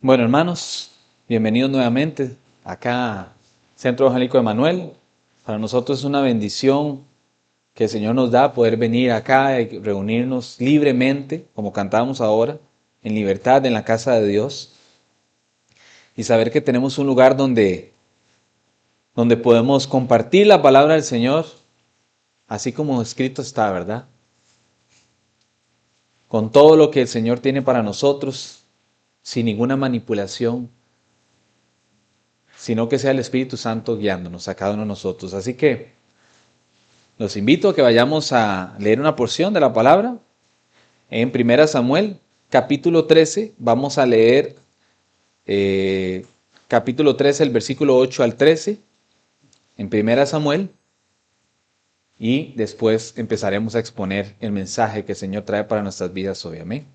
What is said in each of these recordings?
Bueno, hermanos, bienvenidos nuevamente acá a Centro Evangélico de Manuel. Para nosotros es una bendición que el Señor nos da poder venir acá y reunirnos libremente, como cantamos ahora, en libertad en la casa de Dios y saber que tenemos un lugar donde podemos compartir la palabra del Señor, así como escrito está, ¿verdad? Con todo lo que el Señor tiene para nosotros, sin ninguna manipulación, sino que sea el Espíritu Santo guiándonos a cada uno de nosotros. Así que los invito a que vayamos a leer una porción de la palabra en 1 Samuel, capítulo 13. Vamos a leer capítulo 13, el versículo 8 al 13, en 1 Samuel, y después empezaremos a exponer el mensaje que el Señor trae para nuestras vidas hoy. Amén.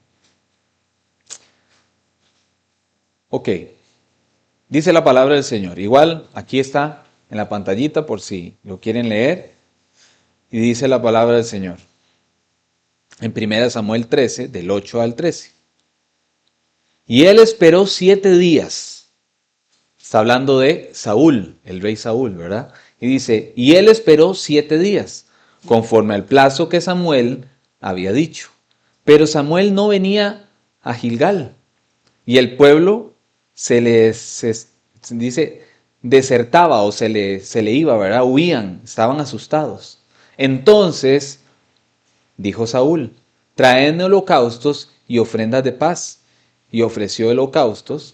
Ok, dice la palabra del Señor. Igual aquí está en la pantallita por si lo quieren leer. Y dice la palabra del Señor en 1 Samuel 13, del 8 al 13. Y él esperó 7 días. Está hablando de Saúl, el rey Saúl, ¿verdad? Y dice, y él esperó 7 días, conforme al plazo que Samuel había dicho. Pero Samuel no venía a Gilgal. Y el pueblo dice, desertaba o se le iba, ¿verdad? Huían, estaban asustados. Entonces dijo Saúl, traedme holocaustos y ofrendas de paz. Y ofreció el holocausto,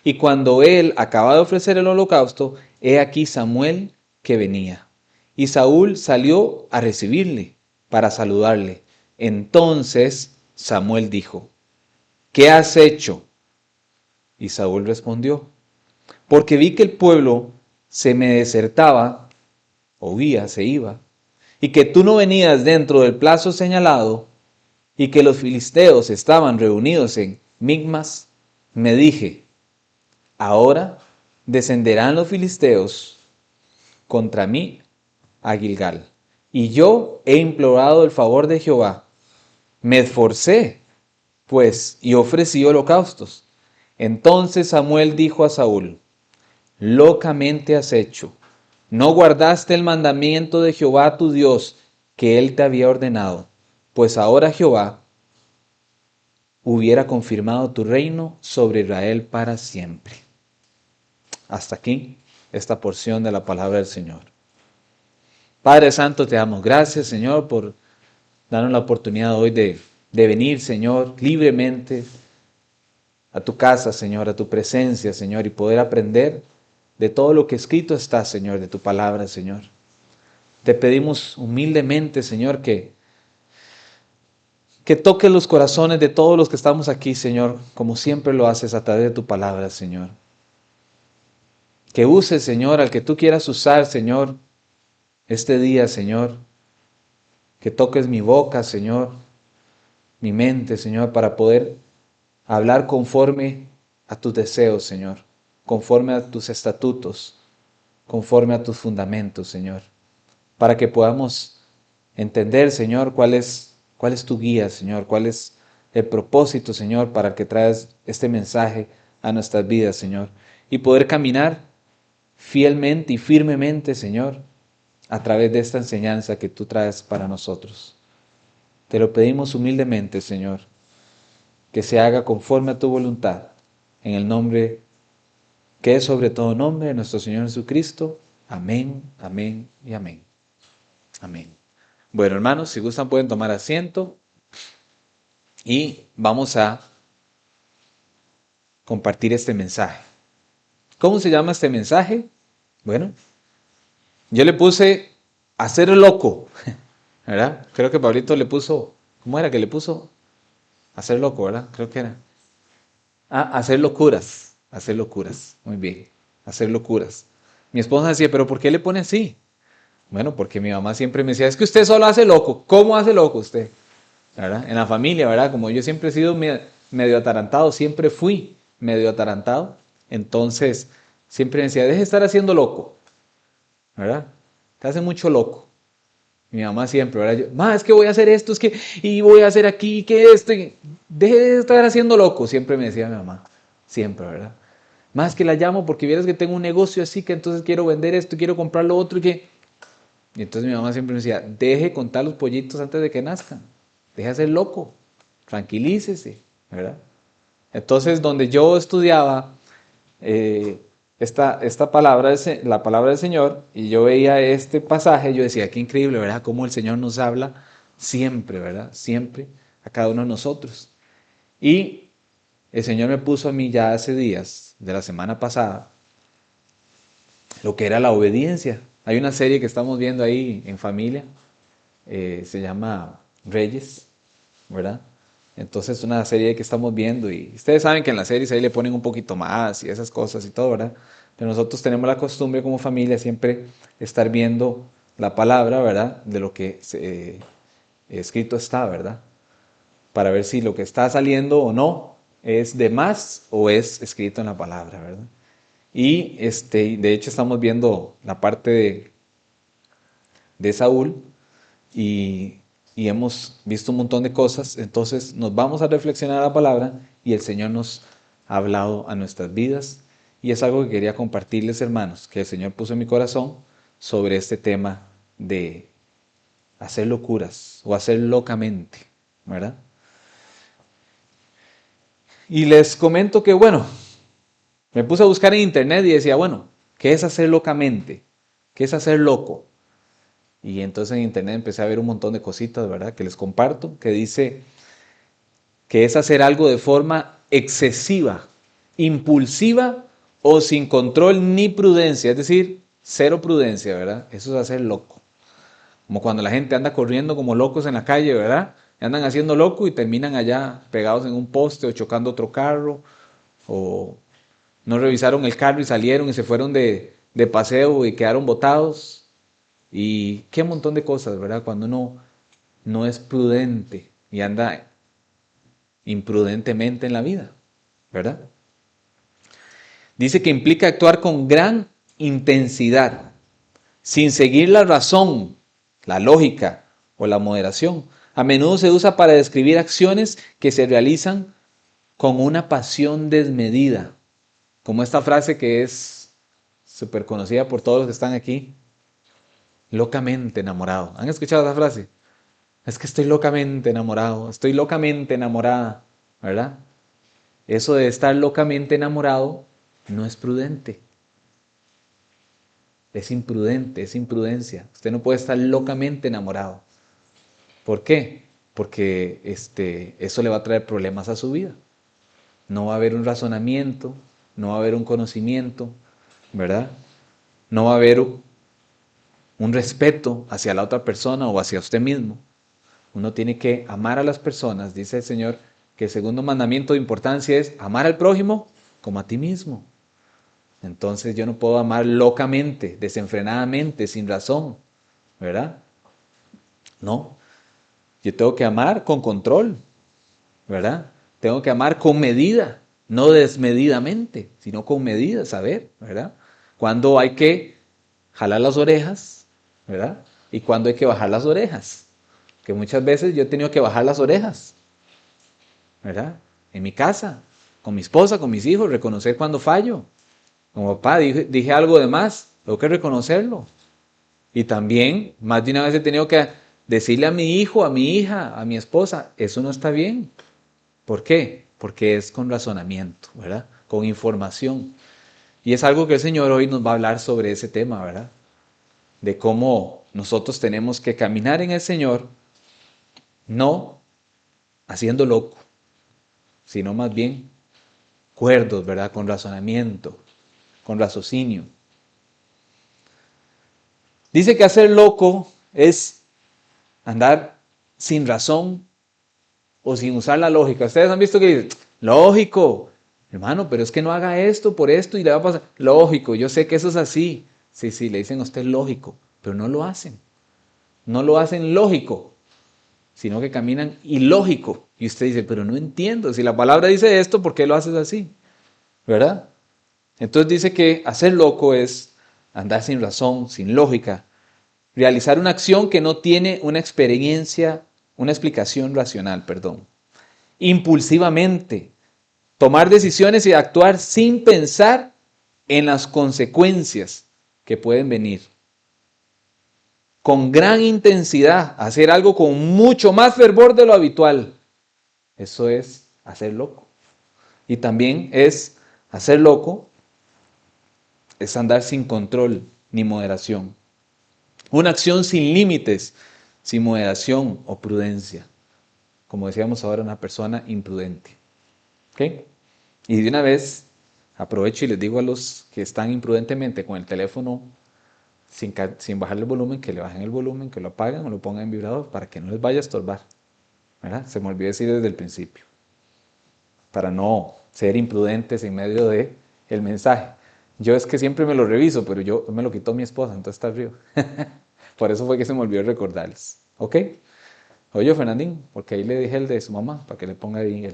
y cuando él acaba de ofrecer el holocausto, he aquí Samuel que venía. Y Saúl salió a recibirle, para saludarle. Entonces Samuel dijo, ¿qué has hecho? Y Saúl respondió, porque vi que el pueblo se me desertaba, o huía, se iba, y que tú no venías dentro del plazo señalado, y que los filisteos estaban reunidos en Migmas, me dije, ahora descenderán los filisteos contra mí a Gilgal. Y yo he implorado el favor de Jehová. Me esforcé, pues, y ofrecí holocaustos. Entonces Samuel dijo a Saúl, locamente has hecho. No guardaste el mandamiento de Jehová tu Dios, que él te había ordenado. Pues ahora Jehová hubiera confirmado tu reino sobre Israel para siempre. Hasta aquí esta porción de la palabra del Señor. Padre Santo, te damos gracias, Señor, por darnos la oportunidad hoy de venir, Señor, libremente a tu casa, Señor, a tu presencia, Señor, y poder aprender de todo lo que escrito está, Señor, de tu palabra, Señor. Te pedimos humildemente, Señor, que toques los corazones de todos los que estamos aquí, Señor, como siempre lo haces a través de tu palabra, Señor. Que uses, Señor, al que tú quieras usar, Señor, este día, Señor. Que toques mi boca, Señor, mi mente, Señor, para poder hablar conforme a tus deseos, Señor, conforme a tus estatutos, conforme a tus fundamentos, Señor, para que podamos entender, Señor, cuál es tu guía, Señor, cuál es el propósito, Señor, para el que traes este mensaje a nuestras vidas, Señor, y poder caminar fielmente y firmemente, Señor, a través de esta enseñanza que tú traes para nosotros. Te lo pedimos humildemente, Señor, que se haga conforme a tu voluntad, en el nombre que es sobre todo nombre de nuestro Señor Jesucristo. Amén, amén y amén. Amén. Bueno, hermanos, si gustan pueden tomar asiento y vamos a compartir este mensaje. ¿Cómo se llama este mensaje? Bueno, yo le puse hacer loco, ¿verdad? Creo que Pablito le puso, ¿cómo era que le puso? Hacer loco, ¿verdad? Creo que era. Ah, hacer locuras, muy bien, hacer locuras. Mi esposa decía, ¿pero por qué le pone así? Bueno, porque mi mamá siempre me decía, es que usted solo hace loco. ¿Cómo hace loco usted? ¿Verdad? En la familia, ¿verdad? Como yo siempre he sido medio atarantado, siempre fui medio atarantado, entonces siempre me decía, deje de estar haciendo loco, ¿verdad? Te hace mucho loco. Mi mamá siempre, ¿verdad? Yo, ma, es que voy a hacer esto, es que, y voy a hacer aquí, que esto, y deje de estar haciendo loco, siempre me decía mi mamá, siempre, ¿verdad? Más que la llamo porque vieras que tengo un negocio así, que entonces quiero vender esto, quiero comprar lo otro, y que... Y entonces mi mamá siempre me decía, deje contar los pollitos antes de que nazcan, deje de ser loco, tranquilícese, ¿verdad? Entonces, donde yo estudiaba esta palabra, la palabra del Señor, y yo veía este pasaje, yo decía, qué increíble, ¿verdad? Cómo el Señor nos habla siempre, ¿verdad? Siempre a cada uno de nosotros. Y el Señor me puso a mí ya hace días, de la semana pasada, lo que era la obediencia. Hay una serie que estamos viendo ahí en familia, se llama Reyes, ¿verdad? Entonces es una serie que estamos viendo y ustedes saben que en las series ahí le ponen un poquito más y esas cosas y todo, ¿verdad? Pero nosotros tenemos la costumbre como familia siempre estar viendo la palabra, ¿verdad? De lo que escrito está, ¿verdad? Para ver si lo que está saliendo o no es de más o es escrito en la palabra, ¿verdad? Y de hecho estamos viendo la parte de Saúl y, y hemos visto un montón de cosas, entonces nos vamos a reflexionar la palabra y el Señor nos ha hablado a nuestras vidas y es algo que quería compartirles, hermanos, que el Señor puso en mi corazón sobre este tema de hacer locuras o hacer locamente, ¿verdad? Y les comento que, bueno, me puse a buscar en internet y decía, bueno, ¿qué es hacer locamente? ¿Qué es hacer loco? Y entonces en internet empecé a ver un montón de cositas, ¿verdad? Que les comparto, que dice que es hacer algo de forma excesiva, impulsiva o sin control ni prudencia, es decir, cero prudencia, ¿verdad? Eso es hacer loco. Como cuando la gente anda corriendo como locos en la calle, ¿verdad? Andan haciendo loco y terminan allá pegados en un poste o chocando otro carro o no revisaron el carro y salieron y se fueron de paseo y quedaron botados. Y qué montón de cosas, ¿verdad? Cuando uno no es prudente y anda imprudentemente en la vida, ¿verdad? Dice que implica actuar con gran intensidad, sin seguir la razón, la lógica o la moderación. A menudo se usa para describir acciones que se realizan con una pasión desmedida, como esta frase que es súper conocida por todos los que están aquí, locamente enamorado. ¿Han escuchado esa frase? Es que estoy locamente enamorado, estoy locamente enamorada, ¿verdad? Eso de estar locamente enamorado no es prudente. Es imprudente, es imprudencia. Usted no puede estar locamente enamorado. ¿Por qué? Porque eso le va a traer problemas a su vida. No va a haber un razonamiento, no va a haber un conocimiento, ¿verdad? No va a haber un respeto hacia la otra persona o hacia usted mismo. Uno tiene que amar a las personas, dice el Señor, que el segundo mandamiento de importancia es amar al prójimo como a ti mismo. Entonces yo no puedo amar locamente, desenfrenadamente, sin razón, ¿verdad? No, yo tengo que amar con control, ¿verdad? Tengo que amar con medida, no desmedidamente, sino con medida, saber, ¿verdad? Cuando hay que jalar las orejas, ¿verdad? Y cuando hay que bajar las orejas. Que muchas veces yo he tenido que bajar las orejas, ¿verdad? En mi casa, con mi esposa, con mis hijos, reconocer cuando fallo. Como papá, dije algo de más, tengo que reconocerlo. Y también, más de una vez he tenido que decirle a mi hijo, a mi hija, a mi esposa, eso no está bien. ¿Por qué? Porque es con razonamiento, ¿verdad? Con información. Y es algo que el Señor hoy nos va a hablar sobre ese tema, ¿verdad? De cómo nosotros tenemos que caminar en el Señor, no haciendo loco, sino más bien cuerdos, ¿verdad? Con razonamiento, con raciocinio. Dice que hacer loco es andar sin razón o sin usar la lógica. Ustedes han visto que dicen, lógico, hermano, pero es que no haga esto por esto y le va a pasar. Lógico, yo sé que eso es así. Sí, sí, le dicen a usted lógico, pero no lo hacen. No lo hacen lógico, sino que caminan ilógico. Y usted dice, pero no entiendo, si la palabra dice esto, ¿por qué lo haces así? ¿Verdad? Entonces dice que hacer loco es andar sin razón, sin lógica, realizar una acción que no tiene una explicación racional, impulsivamente, tomar decisiones y actuar sin pensar en las consecuencias que pueden venir. Con gran intensidad, hacer algo con mucho más fervor de lo habitual. Eso es hacer loco. Y también es hacer loco, es andar sin control ni moderación. Una acción sin límites, sin moderación o prudencia. Como decíamos ahora, una persona imprudente. ¿Ok? Y de una vez aprovecho y les digo a los que están imprudentemente con el teléfono sin bajarle el volumen, que le bajen el volumen, que lo apaguen o lo pongan en vibrador para que no les vaya a estorbar. ¿Verdad? Se me olvidó decir desde el principio. Para no ser imprudentes en medio de el mensaje. Yo es que siempre me lo reviso, pero yo me lo quitó mi esposa, entonces está frío. Por eso fue que se me olvidó recordarles. ¿Ok? Oye, Fernandín, porque ahí le dije el de su mamá, para que le ponga ahí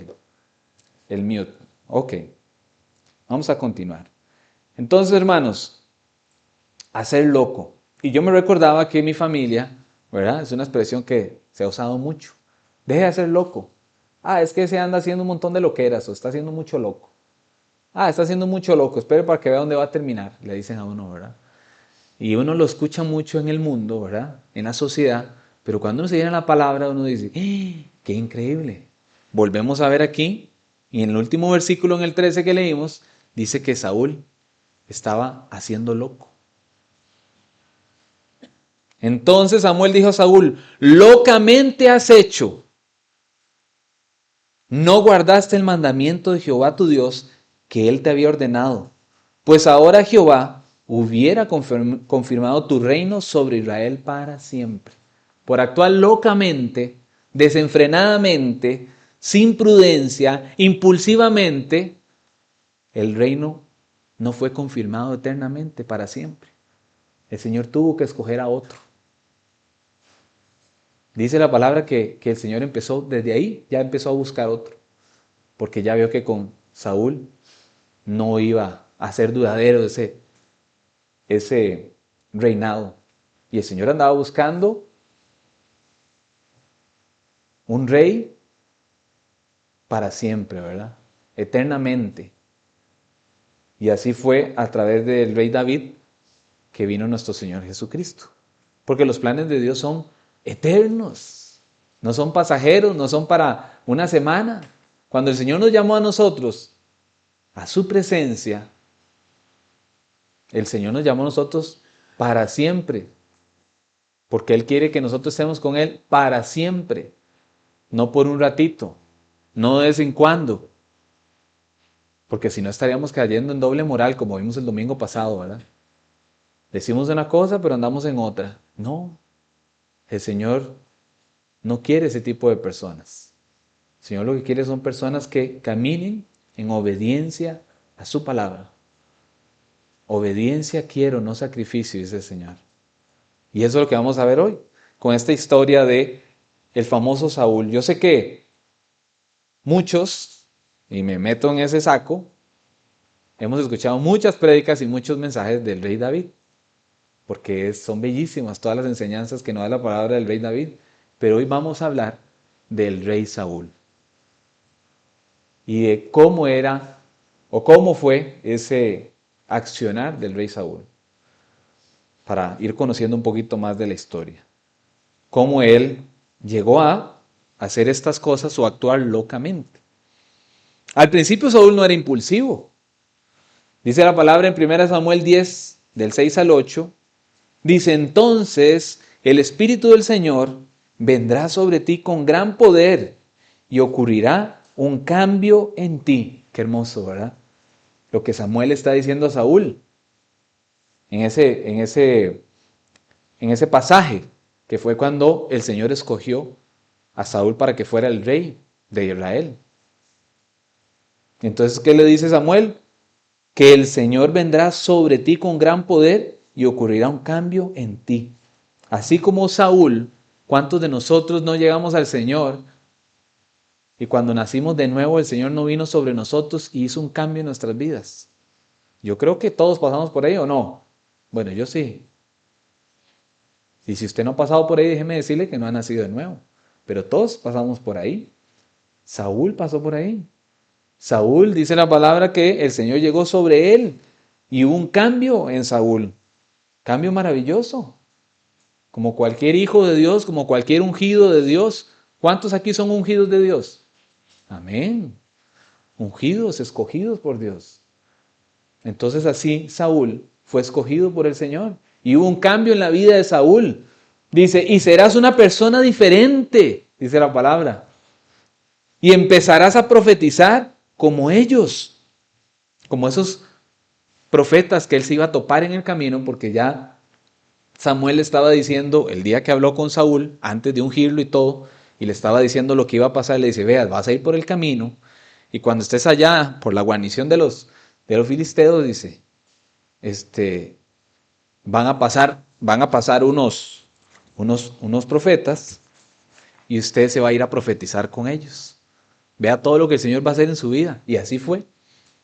el mute. Ok. Vamos a continuar. Entonces, hermanos, hacer loco. Y yo me recordaba que mi familia, ¿verdad? Es una expresión que se ha usado mucho. Deje de hacer loco. Ah, es que se anda haciendo un montón de loqueras o está haciendo mucho loco. Ah, está haciendo mucho loco. Espere para que vea dónde va a terminar, le dicen a uno, ¿verdad? Y uno lo escucha mucho en el mundo, ¿verdad? En la sociedad. Pero cuando uno se viene a la palabra, uno dice, ¡qué increíble! Volvemos a ver aquí, y en el último versículo, en el 13 que leímos, dice que Saúl estaba haciendo loco. Entonces Samuel dijo a Saúl, locamente has hecho. No guardaste el mandamiento de Jehová tu Dios que él te había ordenado. Pues ahora Jehová hubiera confirmado tu reino sobre Israel para siempre. Por actuar locamente, desenfrenadamente, sin prudencia, impulsivamente, el reino no fue confirmado eternamente para siempre. El Señor tuvo que escoger a otro. Dice la palabra que el Señor empezó, desde ahí ya empezó a buscar otro, porque ya vio que con Saúl no iba a ser duradero ese reinado. Y el Señor andaba buscando un rey para siempre, ¿verdad? Eternamente. Y así fue a través del rey David que vino nuestro Señor Jesucristo. Porque los planes de Dios son eternos, no son pasajeros, no son para una semana. Cuando el Señor nos llamó a nosotros a su presencia, el Señor nos llamó a nosotros para siempre. Porque Él quiere que nosotros estemos con Él para siempre. No por un ratito, no de vez en cuando. Porque si no estaríamos cayendo en doble moral, como vimos el domingo pasado, ¿verdad? Decimos una cosa, pero andamos en otra. No, el Señor no quiere ese tipo de personas. El Señor lo que quiere son personas que caminen en obediencia a su palabra. Obediencia quiero, no sacrificio, dice el Señor. Y eso es lo que vamos a ver hoy, con esta historia de el famoso Saúl. Yo sé que muchos, y me meto en ese saco, hemos escuchado muchas prédicas y muchos mensajes del rey David, porque son bellísimas todas las enseñanzas que nos da la palabra del rey David, pero hoy vamos a hablar del rey Saúl y de cómo era o cómo fue ese accionar del rey Saúl, para ir conociendo un poquito más de la historia. Cómo él llegó a hacer estas cosas o actuar locamente. Al principio Saúl no era impulsivo. Dice la palabra en 1 Samuel 10, del 6 al 8, dice, entonces el Espíritu del Señor vendrá sobre ti con gran poder y ocurrirá un cambio en ti. Qué hermoso, ¿verdad? Lo que Samuel está diciendo a Saúl en ese pasaje, que fue cuando el Señor escogió a Saúl para que fuera el rey de Israel. Entonces, ¿qué le dice Samuel? Que el Señor vendrá sobre ti con gran poder y ocurrirá un cambio en ti. Así como Saúl, ¿cuántos de nosotros no llegamos al Señor? Y cuando nacimos de nuevo, el Señor no vino sobre nosotros y hizo un cambio en nuestras vidas. Yo creo que todos pasamos por ahí, ¿o no? Bueno, yo sí. Y si usted no ha pasado por ahí, déjeme decirle que no ha nacido de nuevo. Pero todos pasamos por ahí. Saúl pasó por ahí. Saúl, dice la palabra, que el Señor llegó sobre él y hubo un cambio en Saúl. Cambio maravilloso. Como cualquier hijo de Dios, como cualquier ungido de Dios. ¿Cuántos aquí son ungidos de Dios? Amén. Ungidos, escogidos por Dios. Entonces así Saúl fue escogido por el Señor. Y hubo un cambio en la vida de Saúl. Dice, y serás una persona diferente, dice la palabra. Y empezarás a profetizar como ellos. Como esos profetas que él se iba a topar en el camino, porque ya Samuel le estaba diciendo, el día que habló con Saúl, antes de ungirlo y todo, y le estaba diciendo lo que iba a pasar, le dice, veas, vas a ir por el camino, y cuando estés allá, por la guarnición de los filisteos, dice, van a pasar unos profetas, y usted se va a ir a profetizar con ellos. Vea todo lo que el Señor va a hacer en su vida, y así fue.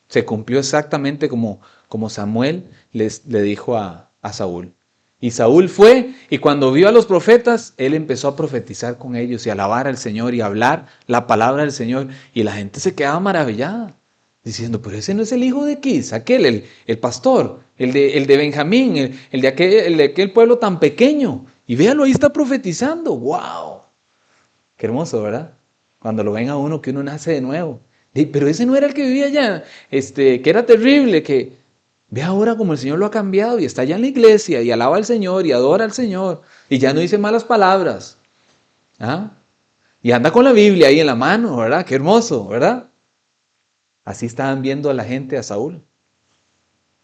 Se cumplió exactamente como Samuel le dijo a Saúl. Y Saúl fue, y cuando vio a los profetas, él empezó a profetizar con ellos y a alabar al Señor y a hablar la palabra del Señor. Y la gente se quedaba maravillada, diciendo, pero ese no es el hijo de Quis, aquel, el pastor, el de Benjamín, el de aquel pueblo tan pequeño. Y véalo, ahí está profetizando. ¡Wow! Qué hermoso, ¿verdad? Cuando lo ven a uno, que uno nace de nuevo. Pero ese no era el que vivía allá, que era terrible, que... Ve ahora como el Señor lo ha cambiado y está allá en la iglesia y alaba al Señor y adora al Señor y ya no dice malas palabras. ¿Ah? Y anda con la Biblia ahí en la mano, ¿verdad? Qué hermoso, ¿verdad? Así estaban viendo a la gente a Saúl.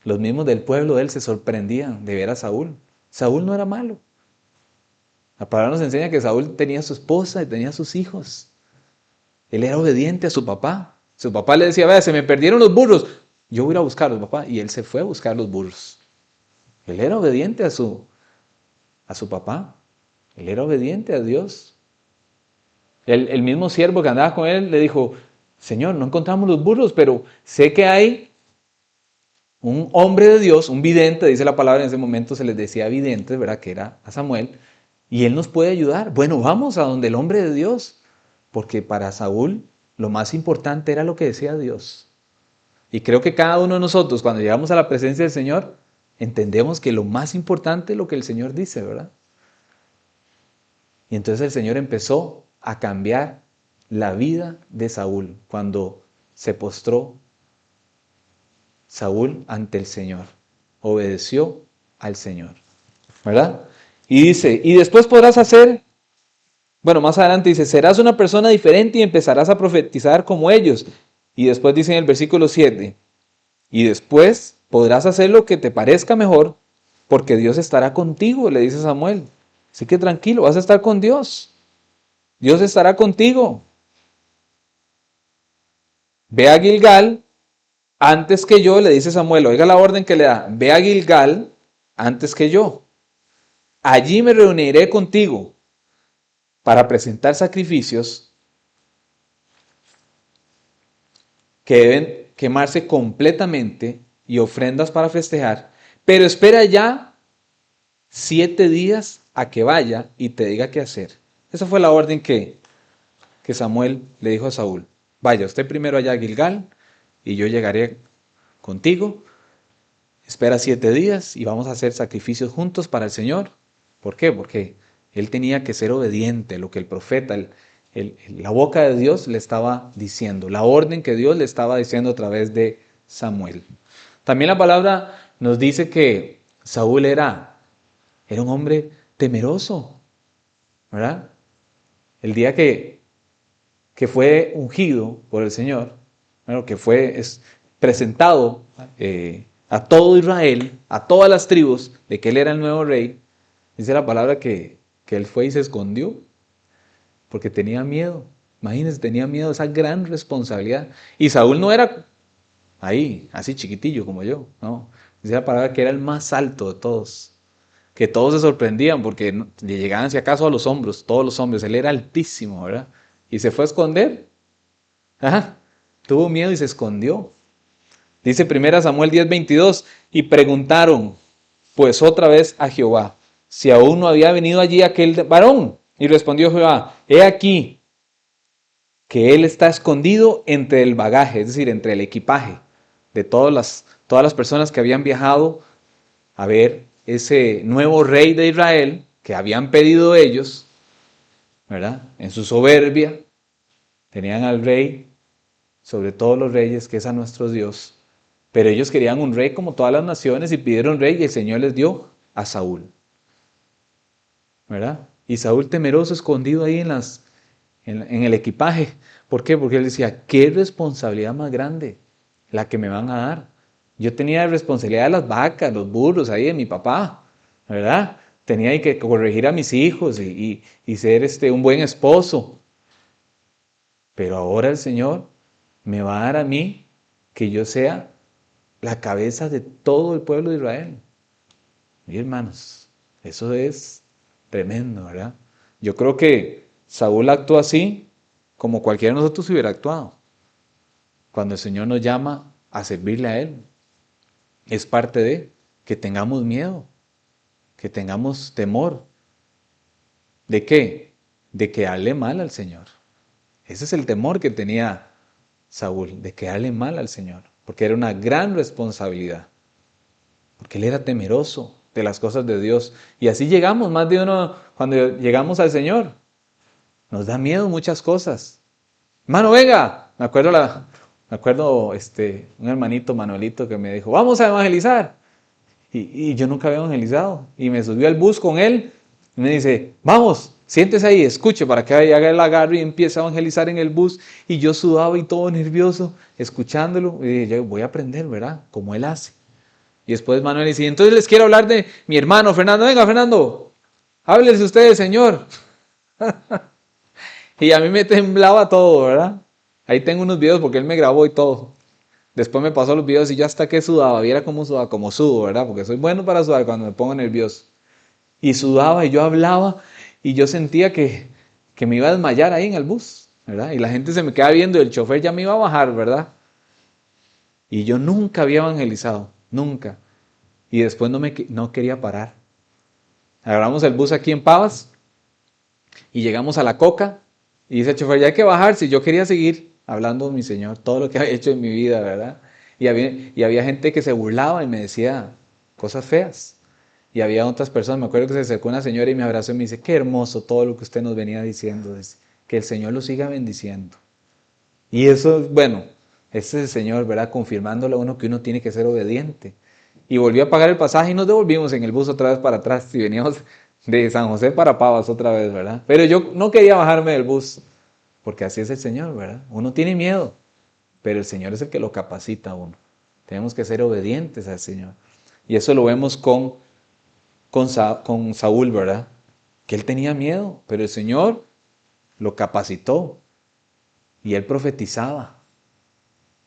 Los mismos del pueblo de él se sorprendían de ver a Saúl. Saúl no era malo. La palabra nos enseña que Saúl tenía a su esposa y tenía a sus hijos. Él era obediente a su papá. Su papá le decía, vea, se me perdieron los burros. Yo voy a ir a buscarlos, papá. Y él se fue a buscar los burros. Él era obediente a su papá. Él era obediente a Dios. El mismo siervo que andaba con él le dijo, Señor, no encontramos los burros, pero sé que hay un hombre de Dios, un vidente, dice la palabra, en ese momento se les decía vidente, ¿verdad? Que era a Samuel, y él nos puede ayudar. Bueno, vamos a donde el hombre de Dios, porque para Saúl lo más importante era lo que decía Dios. Y creo que cada uno de nosotros, cuando llegamos a la presencia del Señor, entendemos que lo más importante es lo que el Señor dice, ¿verdad? Y entonces el Señor empezó a cambiar la vida de Saúl cuando se postró Saúl ante el Señor. Obedeció al Señor, ¿verdad? Y dice, y después podrás hacer, bueno, más adelante dice, serás una persona diferente y empezarás a profetizar como ellos. Y después dice en el versículo 7, y después podrás hacer lo que te parezca mejor, porque Dios estará contigo, le dice Samuel. Así que tranquilo, vas a estar con Dios. Dios estará contigo. Ve a Gilgal antes que yo, le dice Samuel, oiga la orden que le da, ve a Gilgal antes que yo. Allí me reuniré contigo para presentar sacrificios que deben quemarse completamente y ofrendas para festejar, pero espera ya 7 días a que vaya y te diga qué hacer. Esa fue la orden que Samuel le dijo a Saúl. Vaya usted primero allá a Gilgal y yo llegaré contigo. Espera 7 días y vamos a hacer sacrificios juntos para el Señor. ¿Por qué? Porque él tenía que ser obediente a lo que el profeta, la boca de Dios le estaba diciendo, la orden que Dios le estaba diciendo a través de Samuel. También la palabra nos dice que Saúl era un hombre temeroso, ¿verdad? El día que fue ungido por el Señor, bueno, que fue presentado a todo Israel, a todas las tribus, de que él era el nuevo rey, dice la palabra que él fue y se escondió, porque tenía miedo. Imagínense, tenía miedo de esa gran responsabilidad. Y Saúl no era ahí, así chiquitillo como yo, no. Dice la palabra que era el más alto de todos. Que todos se sorprendían porque le llegaban si acaso a los hombros, todos los hombres. Él era altísimo, ¿verdad? Y se fue a esconder. Ajá. Tuvo miedo y se escondió. Dice 1 Samuel 10:22, y preguntaron pues otra vez a Jehová, si aún no había venido allí aquel varón. Y respondió Jehová, he aquí que él está escondido entre el bagaje, es decir, entre el equipaje de todas las personas que habían viajado a ver ese nuevo rey de Israel que habían pedido ellos, ¿verdad? En su soberbia, tenían al rey sobre todos los reyes, que es a nuestro Dios, pero ellos querían un rey como todas las naciones y pidieron rey y el Señor les dio a Saúl, ¿verdad? Y Saúl temeroso, escondido ahí en el equipaje. ¿Por qué? Porque él decía, qué responsabilidad más grande la que me van a dar. Yo tenía responsabilidad de las vacas, los burros ahí de mi papá, ¿verdad? Tenía que corregir a mis hijos y ser un buen esposo. Pero ahora el Señor me va a dar a mí que yo sea la cabeza de todo el pueblo de Israel. Y hermanos, eso es tremendo, ¿verdad? Yo creo que Saúl actuó así como cualquiera de nosotros hubiera actuado. Cuando el Señor nos llama a servirle a Él, es parte de que tengamos miedo, que tengamos temor. ¿De qué? De quedarle mal al Señor. Ese es el temor que tenía Saúl, de quedarle mal al Señor, porque era una gran responsabilidad, porque él era temeroso de las cosas de Dios. Y así llegamos, más de uno, cuando llegamos al Señor, nos da miedo muchas cosas. Hermano, venga, me acuerdo un hermanito Manuelito que me dijo, vamos a evangelizar. Y yo nunca había evangelizado. Y me subió al bus con él y me dice, vamos, siéntese ahí, escuche para que haga el agarre y empiece a evangelizar en el bus. Y yo sudaba y todo nervioso, escuchándolo. Y dije, yo voy a aprender, ¿verdad? Como él hace. Y después Manuel dice, entonces les quiero hablar de mi hermano Fernando. Venga, Fernando, háblense ustedes, Señor. Y a mí me temblaba todo, ¿verdad? Ahí tengo unos videos porque él me grabó y todo. Después me pasó los videos y yo hasta que sudaba, viera cómo sudaba, como sudo, ¿verdad? Porque soy bueno para sudar cuando me pongo nervioso. Y sudaba y yo hablaba y yo sentía que me iba a desmayar ahí en el bus, ¿verdad? Y la gente se me quedaba viendo y el chofer ya me iba a bajar, ¿verdad? Y yo nunca había evangelizado, nunca. Y después no quería parar. Agarramos el bus aquí en Pavas y llegamos a La Coca y dice el chofer, ya hay que bajar, si yo quería seguir hablando de mi Señor, todo lo que había hecho en mi vida, ¿verdad? Y había gente que se burlaba y me decía cosas feas. Y había otras personas, me acuerdo que se acercó una señora y me abrazó y me dice, qué hermoso todo lo que usted nos venía diciendo, dice, que el Señor lo siga bendiciendo. Y eso, bueno, ese es el Señor, ¿verdad? Confirmándole a uno que uno tiene que ser obediente. Y volvió a pagar el pasaje y nos devolvimos en el bus otra vez para atrás y veníamos de San José para Pavas otra vez, ¿verdad? Pero yo no quería bajarme del bus, porque así es el Señor, ¿verdad? Uno tiene miedo, pero el Señor es el que lo capacita a uno. Tenemos que ser obedientes al Señor. Y eso lo vemos con Saúl, ¿verdad? Que él tenía miedo, pero el Señor lo capacitó y él profetizaba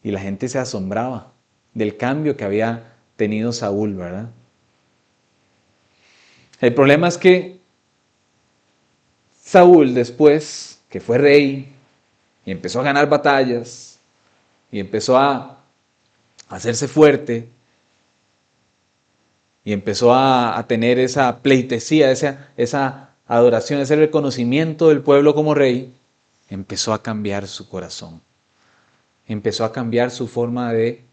y la gente se asombraba del cambio que había tenido Saúl, ¿verdad? El problema es que Saúl, después que fue rey y empezó a ganar batallas y empezó a hacerse fuerte y empezó a tener esa pleitesía, esa adoración, ese reconocimiento del pueblo como rey, empezó a cambiar su corazón, empezó a cambiar su forma de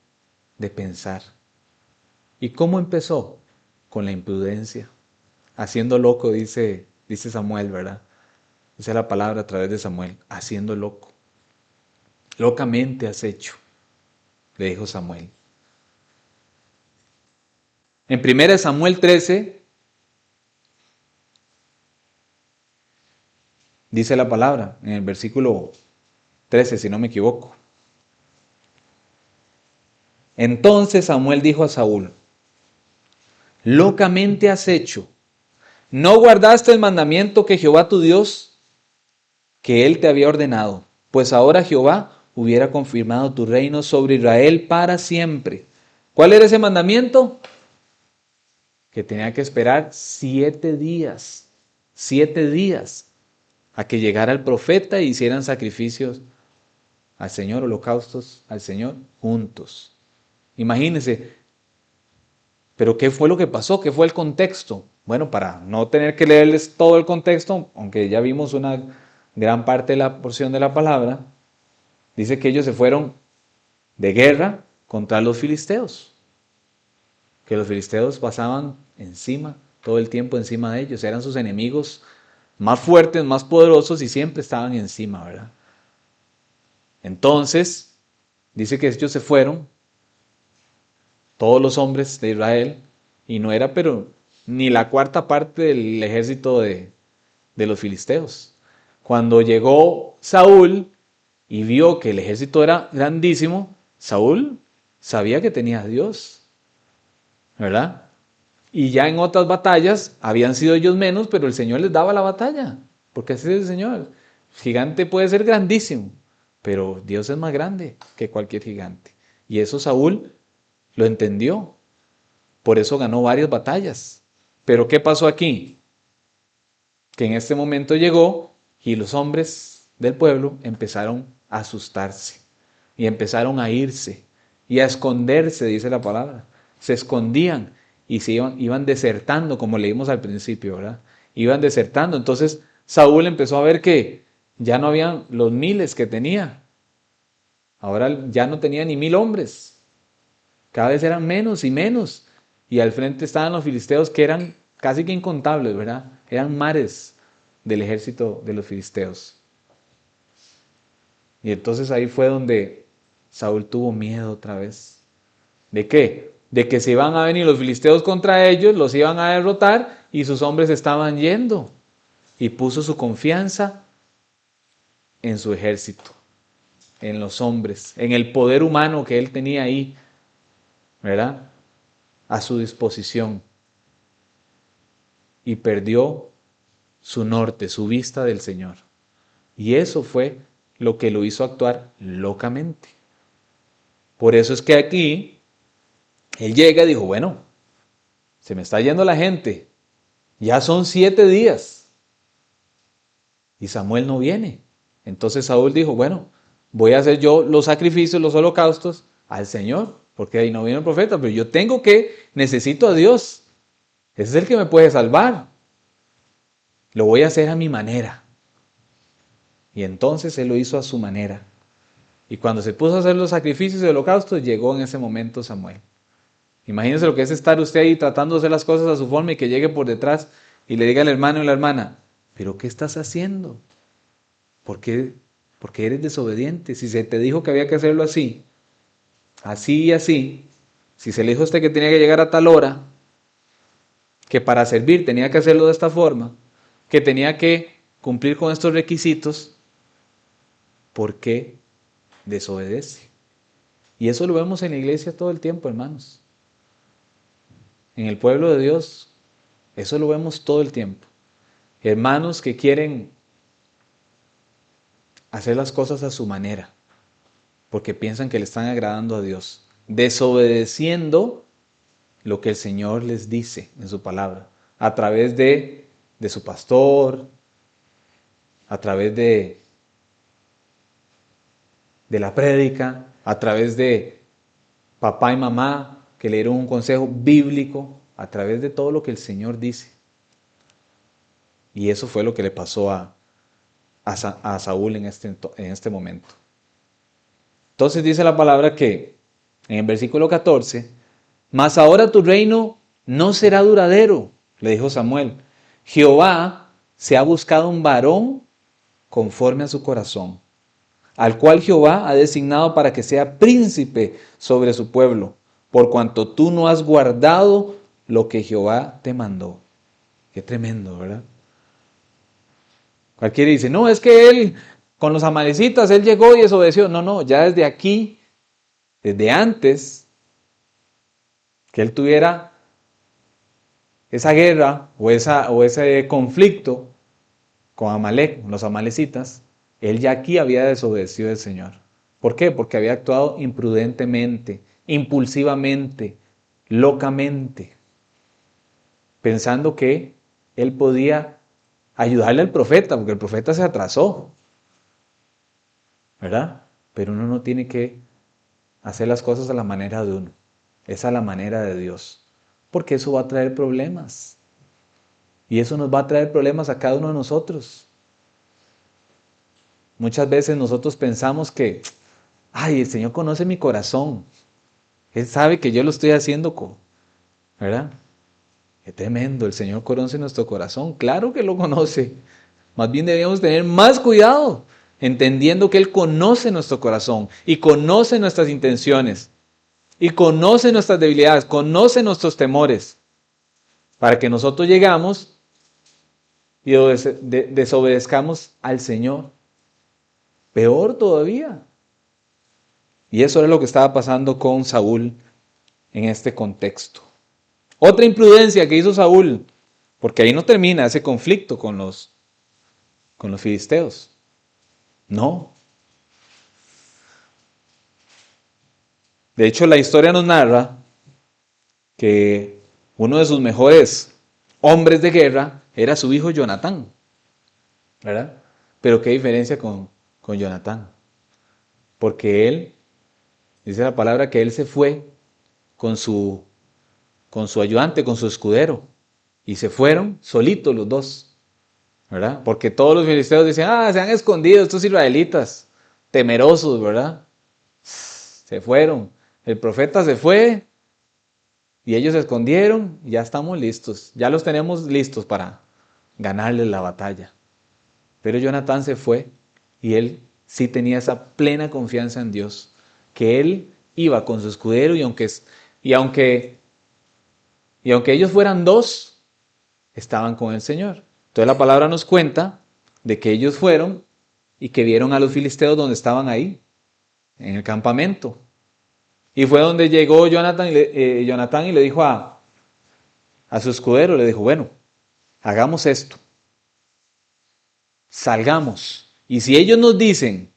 pensar. ¿Y cómo empezó? Con la imprudencia, haciendo loco, dice Samuel, ¿verdad? Esa es la palabra a través de Samuel, haciendo loco. Locamente has hecho, le dijo Samuel. En 1 Samuel 13, dice la palabra, en el versículo 13, si no me equivoco. Entonces Samuel dijo a Saúl, locamente has hecho, no guardaste el mandamiento que Jehová tu Dios, que él te había ordenado, pues ahora Jehová hubiera confirmado tu reino sobre Israel para siempre. ¿Cuál era ese mandamiento? Que tenía que esperar 7 días, 7 días, a que llegara el profeta e hicieran sacrificios al Señor, holocaustos al Señor juntos. Imagínense, Pero ¿qué fue lo que pasó? ¿Qué fue el contexto? Bueno, para no tener que leerles todo el contexto, aunque ya vimos una gran parte de la porción de la palabra, dice que ellos se fueron de guerra contra los filisteos, que los filisteos pasaban encima, todo el tiempo encima de ellos, eran sus enemigos más fuertes, más poderosos y siempre estaban encima, ¿verdad? Entonces, dice que ellos se fueron, todos los hombres de Israel, y no era pero ni la cuarta parte del ejército de los filisteos. Cuando llegó Saúl y vio que el ejército era grandísimo, Saúl sabía que tenía a Dios, ¿verdad? Y ya en otras batallas habían sido ellos menos, pero el Señor les daba la batalla, porque así es el Señor. El gigante puede ser grandísimo, pero Dios es más grande que cualquier gigante. Y eso Saúl lo entendió, por eso ganó varias batallas. Pero ¿qué pasó aquí? Que en este momento llegó y los hombres del pueblo empezaron a asustarse y empezaron a irse y a esconderse, dice la palabra. Se escondían y iban desertando, como leímos al principio, ¿verdad? Iban desertando. Entonces Saúl empezó a ver que ya no habían los miles que tenía. Ahora ya no tenía ni 1000 hombres. Cada vez eran menos y menos. Y al frente estaban los filisteos que eran casi que incontables, ¿verdad? Eran mares del ejército de los filisteos. Y entonces ahí fue donde Saúl tuvo miedo otra vez. ¿De qué? De que se iban a venir los filisteos contra ellos, los iban a derrotar y sus hombres estaban yendo. Y puso su confianza en su ejército, en los hombres, en el poder humano que él tenía ahí, ¿verdad? A su disposición. Y perdió su norte, su vista del Señor. Y eso fue lo que lo hizo actuar locamente. Por eso es que aquí él llega y dijo, bueno, se me está yendo la gente, ya son 7 días y Samuel no viene. Entonces Saúl dijo, bueno, voy a hacer yo los sacrificios, los holocaustos al Señor, porque ahí no viene el profeta, pero yo necesito a Dios. Ese es el que me puede salvar. Lo voy a hacer a mi manera. Y entonces él lo hizo a su manera. Y cuando se puso a hacer los sacrificios y holocaustos, llegó en ese momento Samuel. Imagínense lo que es estar usted ahí tratando de hacer las cosas a su forma y que llegue por detrás y le diga al hermano y la hermana, ¿pero qué estás haciendo? ¿Por qué eres desobediente? Si se te dijo que había que hacerlo así, así y así, si se le dijo a usted que tenía que llegar a tal hora, que para servir tenía que hacerlo de esta forma, que tenía que cumplir con estos requisitos, ¿por qué desobedece? Y eso lo vemos en la iglesia todo el tiempo, hermanos. En el pueblo de Dios, eso lo vemos todo el tiempo. Hermanos que quieren hacer las cosas a su manera, porque piensan que le están agradando a Dios, desobedeciendo lo que el Señor les dice en su palabra, a través de su pastor, a través de la prédica, a través de papá y mamá que le dieron un consejo bíblico, a través de todo lo que el Señor dice. Y eso fue lo que le pasó a Saúl en este momento. Entonces dice la palabra que en el versículo 14, mas ahora tu reino no será duradero, le dijo Samuel. Jehová se ha buscado un varón conforme a su corazón, al cual Jehová ha designado para que sea príncipe sobre su pueblo, por cuanto tú no has guardado lo que Jehová te mandó. Qué tremendo, ¿verdad? Cualquiera dice, no, es que él, con los amalecitas, él llegó y desobedeció. No, no, ya desde aquí, desde antes que él tuviera esa guerra o ese conflicto con Amalek, los amalecitas, él ya aquí había desobedecido al Señor. ¿Por qué? Porque había actuado imprudentemente, impulsivamente, locamente, pensando que él podía ayudarle al profeta, porque el profeta se atrasó, ¿verdad? Pero uno no tiene que hacer las cosas a la manera de uno, es a la manera de Dios. porque eso va a traer problemas. Y eso nos va a traer problemas a cada uno de nosotros. Muchas veces nosotros pensamos que, ay, el Señor conoce mi corazón. Él sabe que yo lo estoy haciendo ¿verdad? Qué tremendo, el Señor conoce nuestro corazón. Claro que lo conoce. Más bien deberíamos tener más cuidado, entendiendo que Él conoce nuestro corazón y conoce nuestras intenciones y conoce nuestras debilidades, conoce nuestros temores, para que nosotros llegamos y desobedezcamos al Señor. Peor todavía. Y eso era lo que estaba pasando con Saúl en este contexto. Otra imprudencia que hizo Saúl, porque ahí no termina ese conflicto con los filisteos. No. De hecho, la historia nos narra que uno de sus mejores hombres de guerra era su hijo Jonatán, ¿verdad? Pero qué diferencia con Jonatán. Porque él, dice la palabra que él se fue con su ayudante, con su escudero, y se fueron solitos los dos, ¿verdad? Porque todos los filisteos decían, se han escondido estos israelitas, temerosos, ¿verdad? Se fueron. El profeta se fue y ellos se escondieron y ya estamos listos. Ya los tenemos listos para ganarles la batalla. Pero Jonatán se fue y él sí tenía esa plena confianza en Dios, que él iba con su escudero y aunque ellos fueran dos, estaban con el Señor. Entonces la palabra nos cuenta de que ellos fueron y que vieron a los filisteos donde estaban ahí, en el campamento. Y fue donde llegó Jonatán y le dijo a su escudero, le dijo, bueno, hagamos esto, salgamos. Y si ellos nos dicen,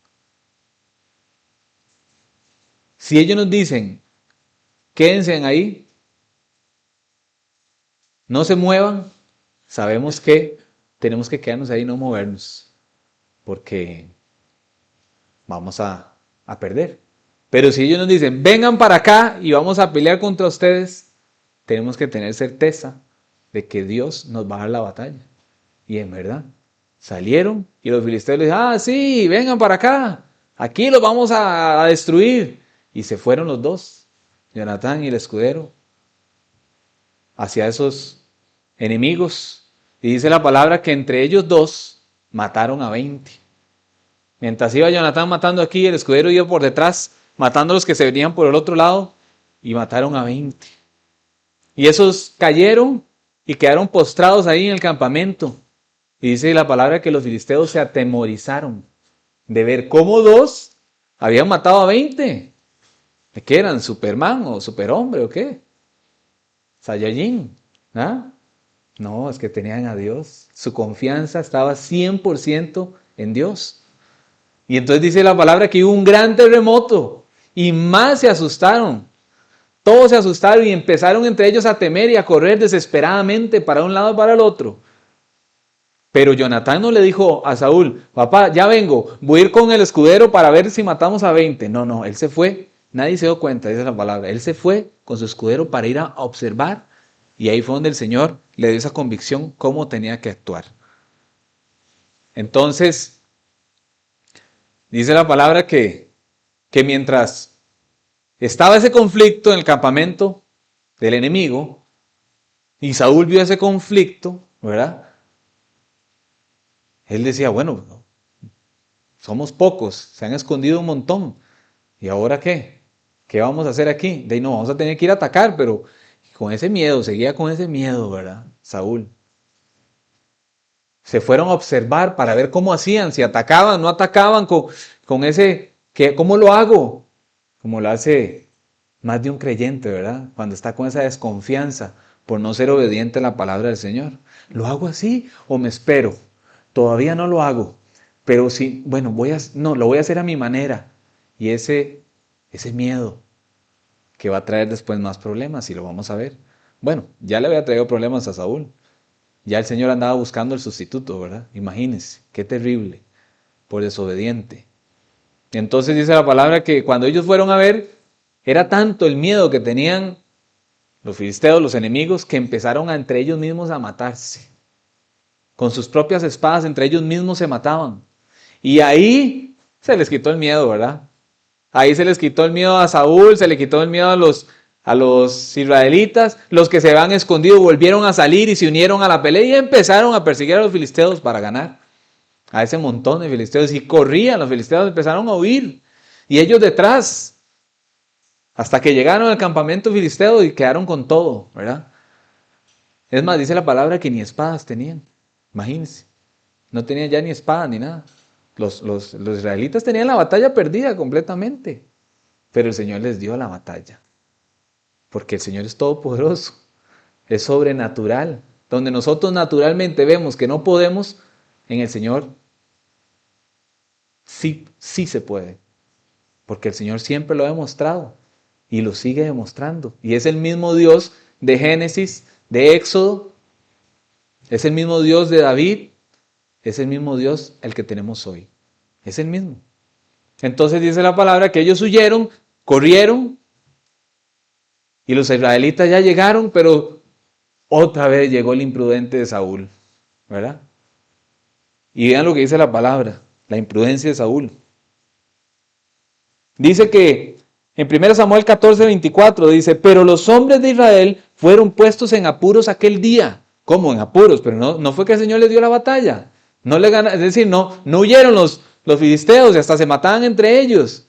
quédense ahí, no se muevan, sabemos que tenemos que quedarnos ahí y no movernos, porque vamos a perder. Pero si ellos nos dicen, vengan para acá y vamos a pelear contra ustedes, tenemos que tener certeza de que Dios nos va a dar la batalla. Y en verdad, salieron y los filisteos les dijeron, sí, vengan para acá, aquí los vamos a destruir. Y se fueron los dos, Jonatán y el escudero, hacia esos enemigos. Y dice la palabra que entre ellos dos mataron a 20. Mientras iba Jonatán matando aquí, el escudero iba por detrás, matando a los que se venían por el otro lado, y mataron a 20. Y esos cayeron y quedaron postrados ahí en el campamento. Y dice la palabra que los filisteos se atemorizaron de ver cómo dos habían matado a 20. ¿De qué eran? ¿Superman o superhombre o qué? Saiyajin. ¿Ah? No, es que tenían a Dios. Su confianza estaba 100% en Dios. Y entonces dice la palabra que hubo un gran terremoto y más se asustaron. Todos se asustaron y empezaron entre ellos a temer y a correr desesperadamente para un lado y para el otro. Pero Jonatán no le dijo a Saúl, papá, ya vengo, voy a ir con el escudero para ver si matamos a 20. No, él se fue, nadie se dio cuenta, dice la palabra. Él se fue con su escudero para ir a observar y ahí fue donde el Señor le dio esa convicción cómo tenía que actuar. Entonces, dice la palabra que mientras estaba ese conflicto en el campamento del enemigo y Saúl vio ese conflicto, ¿verdad? Él decía, bueno, somos pocos, se han escondido un montón. ¿Y ahora qué? ¿Qué vamos a hacer aquí? De ahí no, vamos a tener que ir a atacar, pero con ese miedo, seguía con ese miedo, ¿verdad? Saúl. Se fueron a observar para ver cómo hacían, si atacaban, no atacaban con ese, ¿cómo lo hago? Como lo hace más de un creyente, ¿verdad? Cuando está con esa desconfianza por no ser obediente a la palabra del Señor. ¿Lo hago así o me espero? Todavía no lo hago, pero sí, bueno, lo voy a hacer a mi manera. Y ese miedo que va a traer después más problemas, y lo vamos a ver. Bueno, ya le había traído problemas a Saúl. Ya el Señor andaba buscando el sustituto, ¿verdad? Imagínense, qué terrible, por desobediente. Entonces dice la palabra que cuando ellos fueron a ver, era tanto el miedo que tenían los filisteos, los enemigos, que empezaron entre ellos mismos a matarse. Con sus propias espadas, entre ellos mismos se mataban. Y ahí se les quitó el miedo, ¿verdad? Ahí se les quitó el miedo a Saúl, se le quitó el miedo a los israelitas. Los que se habían escondido volvieron a salir y se unieron a la pelea y empezaron a perseguir a los filisteos para ganar. A ese montón de filisteos. Y corrían, los filisteos empezaron a huir. Y ellos detrás. Hasta que llegaron al campamento filisteo y quedaron con todo, ¿verdad? Es más, dice la palabra que ni espadas tenían. Imagínense. No tenían ya ni espada ni nada. Los israelitas tenían la batalla perdida completamente. Pero el Señor les dio la batalla. Porque el Señor es todopoderoso. Es sobrenatural. Donde nosotros naturalmente vemos que no podemos, en el Señor sí se puede. Porque el Señor siempre lo ha demostrado. Y lo sigue demostrando. Y es el mismo Dios de Génesis, de Éxodo. Es el mismo Dios de David. Es el mismo Dios el que tenemos hoy. Es el mismo. Entonces dice la palabra que ellos huyeron, corrieron. Y los israelitas ya llegaron, pero otra vez llegó el imprudente de Saúl. ¿Verdad? Y vean lo que dice la palabra. La imprudencia de Saúl. Dice que en 1 Samuel 14:24 dice, pero los hombres de Israel fueron puestos en apuros aquel día. ¿Cómo en apuros? Pero no fue que el Señor les dio la batalla. No le ganaron, es decir, no huyeron los filisteos y hasta se mataban entre ellos.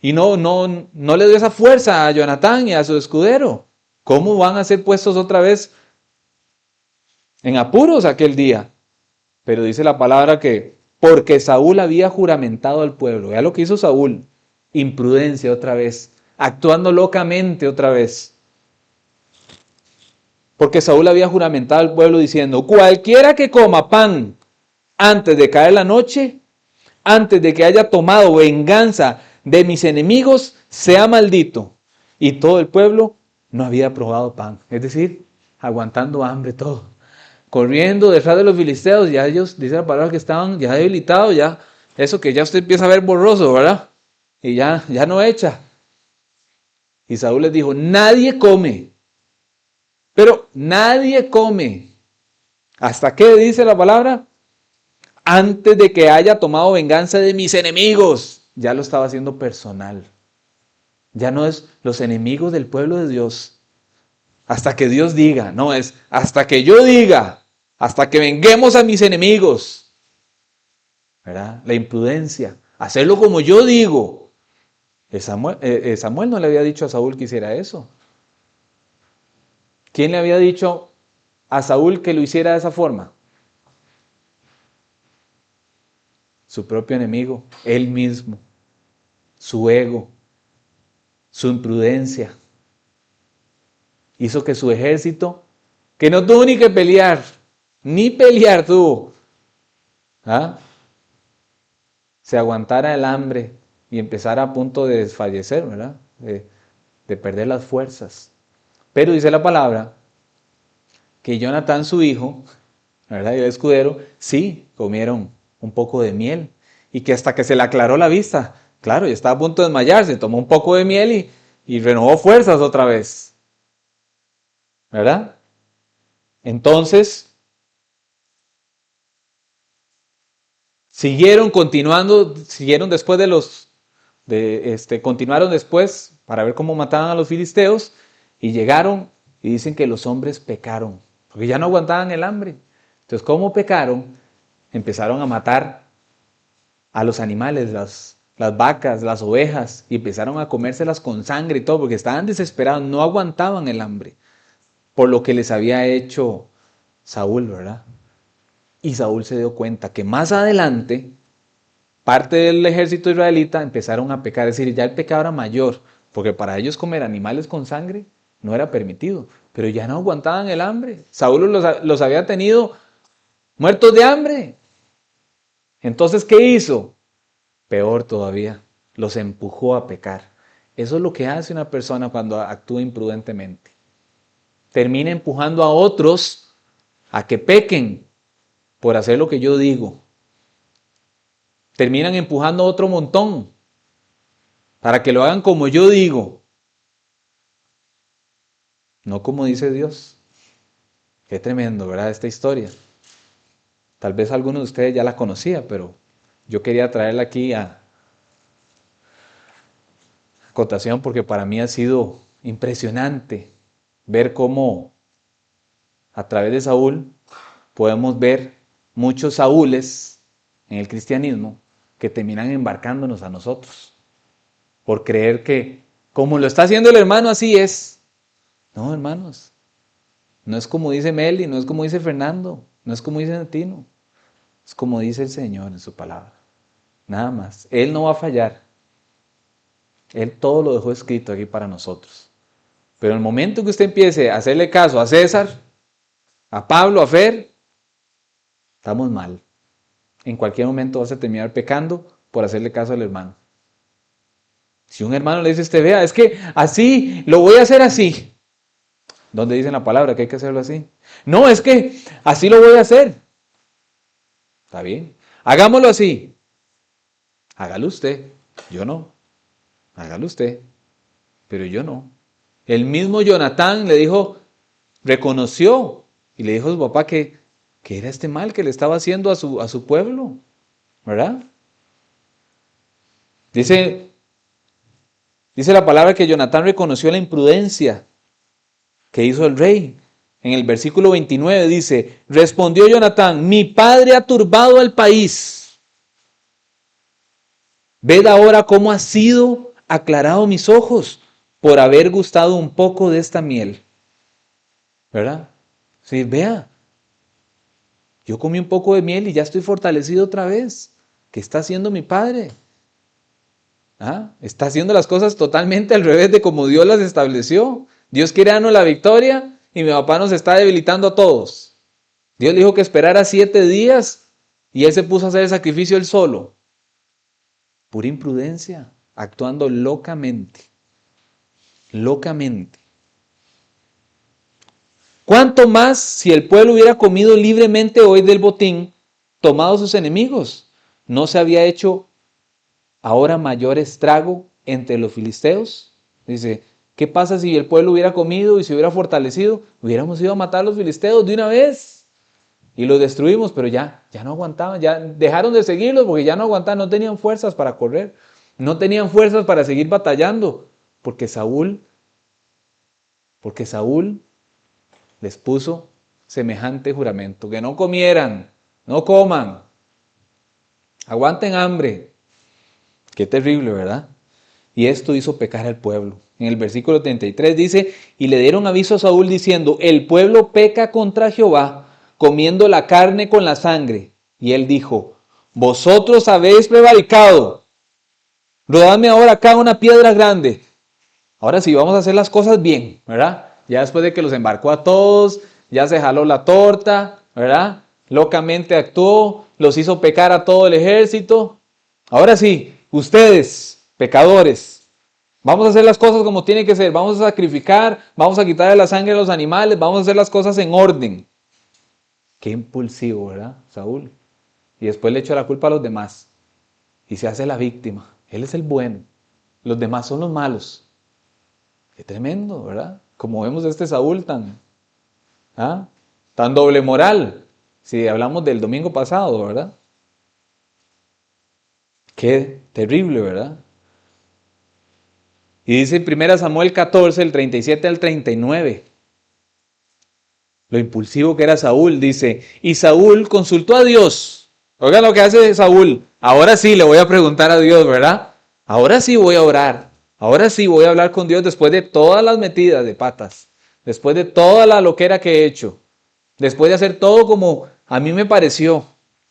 Y no le dio esa fuerza a Jonatán y a su escudero. ¿Cómo van a ser puestos otra vez en apuros aquel día? Pero dice la palabra que porque Saúl había juramentado al pueblo. Vea lo que hizo Saúl. Imprudencia otra vez, actuando locamente otra vez. Porque Saúl había juramentado al pueblo diciendo, cualquiera que coma pan antes de caer la noche, antes de que haya tomado venganza de mis enemigos, sea maldito. Y todo el pueblo no había probado pan, es decir, aguantando hambre todo. Corriendo detrás de los filisteos, ya ellos, dice la palabra que estaban ya debilitados, ya eso que ya usted empieza a ver borroso, ¿verdad? Y ya no echa. Y Saúl les dijo, nadie come. Pero nadie come. ¿Hasta qué dice la palabra? Antes de que haya tomado venganza de mis enemigos. Ya lo estaba haciendo personal. Ya no es los enemigos del pueblo de Dios. Hasta que Dios diga. No, es hasta que yo diga. Hasta que venguemos a mis enemigos. ¿Verdad? La imprudencia. Hacerlo como yo digo. Samuel no le había dicho a Saúl que hiciera eso. ¿Quién le había dicho a Saúl que lo hiciera de esa forma? Su propio enemigo, él mismo, su ego, su imprudencia. Hizo que su ejército, que no tuvo ni que pelear, ni pelear tuvo, se aguantara el hambre y empezara a punto de desfallecer, ¿verdad? De perder las fuerzas. Pero dice la palabra que Jonatán, su hijo, ¿verdad? Y el escudero, sí, comieron un poco de miel. Y que hasta que se le aclaró la vista, claro, ya estaba a punto de desmayarse, tomó un poco de miel y renovó fuerzas otra vez. ¿Verdad? Entonces, siguieron después continuaron después para ver cómo mataban a los filisteos y llegaron y dicen que los hombres pecaron, porque ya no aguantaban el hambre. Entonces, ¿cómo pecaron? Empezaron a matar a los animales, las vacas, las ovejas, y empezaron a comérselas con sangre y todo, porque estaban desesperados, no aguantaban el hambre, por lo que les había hecho Saúl, ¿verdad? Y Saúl se dio cuenta que más adelante, parte del ejército israelita empezaron a pecar, es decir, ya el pecado era mayor, porque para ellos comer animales con sangre no era permitido, pero ya no aguantaban el hambre. Saúl los había tenido muertos de hambre. Entonces, ¿qué hizo? Peor todavía, los empujó a pecar. Eso es lo que hace una persona cuando actúa imprudentemente. Termina empujando a otros a que pequen por hacer lo que yo digo. Terminan empujando a otro montón para que lo hagan como yo digo. no como dice Dios. Qué tremendo, ¿verdad? Esta historia. Tal vez algunos de ustedes ya la conocía, pero yo quería traerla aquí a cotación porque para mí ha sido impresionante ver cómo a través de Saúl podemos ver muchos Saúles en el cristianismo que terminan embarcándonos a nosotros por creer que como lo está haciendo el hermano así es. No, hermanos, no es como dice Meli, no es como dice Fernando, no es como dice Netino, es como dice el Señor en su palabra. Nada más. Él no va a fallar. Él todo lo dejó escrito aquí para nosotros. Pero en el momento que usted empiece a hacerle caso a César, a Pablo, a Fer, estamos mal. En cualquier momento vas a terminar pecando por hacerle caso al hermano. Si un hermano le dice a usted, vea, es que así, lo voy a hacer así. ¿Dónde dice en la palabra que hay que hacerlo así? No, es que así lo voy a hacer. Está bien. Hagámoslo así. Hágalo usted. Yo no. Hágalo usted. Pero yo no. El mismo Jonatán le dijo, reconoció y le dijo a su papá que era este mal que le estaba haciendo a su pueblo. ¿Verdad? Dice la palabra que Jonatán reconoció la imprudencia que hizo el rey. En el versículo 29 dice, respondió Jonatán, mi padre ha turbado al país. Ved ahora cómo ha sido aclarado mis ojos por haber gustado un poco de esta miel. ¿Verdad? Sí, vea. Yo comí un poco de miel y ya estoy fortalecido otra vez. ¿Qué está haciendo mi padre? ¿Ah? Está haciendo las cosas totalmente al revés de como Dios las estableció. Dios quiere darnos la victoria y mi papá nos está debilitando a todos. Dios le dijo que esperara 7 días y él se puso a hacer el sacrificio él solo. Pura imprudencia, actuando locamente. Locamente. ¿Cuánto más si el pueblo hubiera comido libremente hoy del botín, tomado sus enemigos? ¿No se había hecho ahora mayor estrago entre los filisteos? Dice, ¿qué pasa si el pueblo hubiera comido y se hubiera fortalecido? Hubiéramos ido a matar a los filisteos de una vez y los destruimos, pero ya no aguantaban, ya dejaron de seguirlos porque ya no aguantaban, no tenían fuerzas para correr, no tenían fuerzas para seguir batallando, porque Saúl les puso semejante juramento, que no comieran, no coman, aguanten hambre. Qué terrible, ¿verdad? Y esto hizo pecar al pueblo. En el versículo 33 dice, y le dieron aviso a Saúl diciendo, el pueblo peca contra Jehová, comiendo la carne con la sangre. Y él dijo, vosotros habéis prevaricado, rodadme ahora acá una piedra grande. Ahora sí, vamos a hacer las cosas bien, ¿verdad? Ya después de que los embarcó a todos, ya se jaló la torta, ¿verdad? Locamente actuó, los hizo pecar a todo el ejército. Ahora sí, ustedes, pecadores, vamos a hacer las cosas como tiene que ser, vamos a sacrificar, vamos a quitarle la sangre a los animales, vamos a hacer las cosas en orden. Qué impulsivo, ¿verdad, Saúl? Y después le echa la culpa a los demás y se hace la víctima. Él es el bueno, los demás son los malos. Qué tremendo, ¿verdad? Como vemos este Saúl tan doble moral, si hablamos del domingo pasado, ¿verdad? Qué terrible, ¿verdad? Y dice en 1 Samuel 14, el 37 al 39, lo impulsivo que era Saúl, dice, y Saúl consultó a Dios. Oigan lo que hace Saúl, ahora sí le voy a preguntar a Dios, ¿verdad? Ahora sí voy a orar, ahora sí voy a hablar con Dios después de todas las metidas de patas, después de toda la loquera que he hecho, después de hacer todo como a mí me pareció.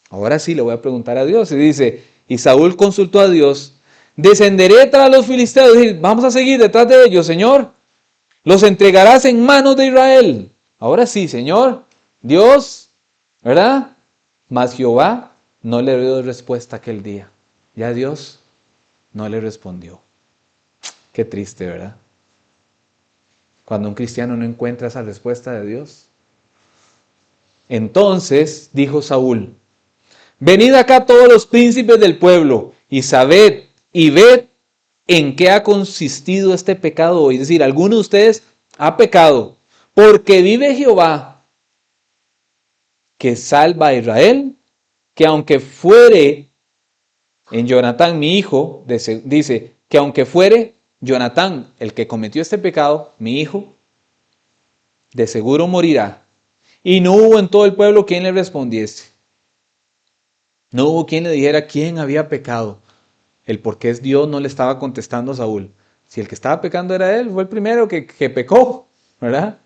Ahora sí le voy a preguntar a Dios. Y dice, y Saúl consultó a Dios, descenderé tras los filisteos. Y vamos a seguir detrás de ellos, Señor. Los entregarás en manos de Israel. Ahora sí, Señor, Dios, ¿verdad? Mas Jehová no le dio respuesta aquel día. Ya Dios no le respondió. Qué triste, ¿verdad? Cuando un cristiano no encuentra esa respuesta de Dios. Entonces dijo Saúl, venid acá todos los príncipes del pueblo y sabed y ved en qué ha consistido este pecado hoy. Es decir, alguno de ustedes ha pecado Porque vive Jehová, que salva a Israel, que aunque fuere en Jonatán mi hijo, dice, que aunque fuere Jonatán el que cometió este pecado, mi hijo, de seguro morirá. Y no hubo en todo el pueblo quien le respondiese. No hubo quien le dijera quién había pecado. El por qué Dios no le estaba contestando a Saúl. Si el que estaba pecando era él, fue el primero que pecó, ¿verdad?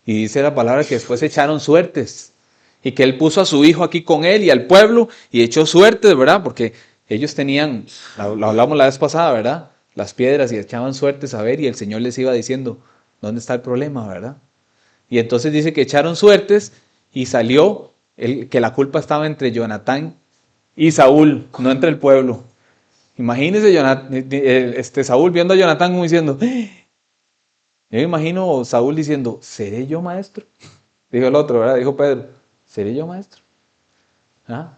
Y dice la palabra que después echaron suertes. Y que él puso a su hijo aquí con él y al pueblo y echó suertes, ¿verdad? Porque ellos tenían, lo hablamos la vez pasada, ¿verdad? Las piedras y echaban suertes a ver y el Señor les iba diciendo, ¿dónde está el problema, verdad? Y entonces dice que echaron suertes y salió que la culpa estaba entre Jonatán y Saúl, no entre el pueblo. Imagínense Saúl viendo a Jonatán como diciendo, yo me imagino Saúl diciendo, ¿seré yo maestro? Dijo el otro, ¿verdad? Dijo Pedro, ¿seré yo maestro? ¿Ah?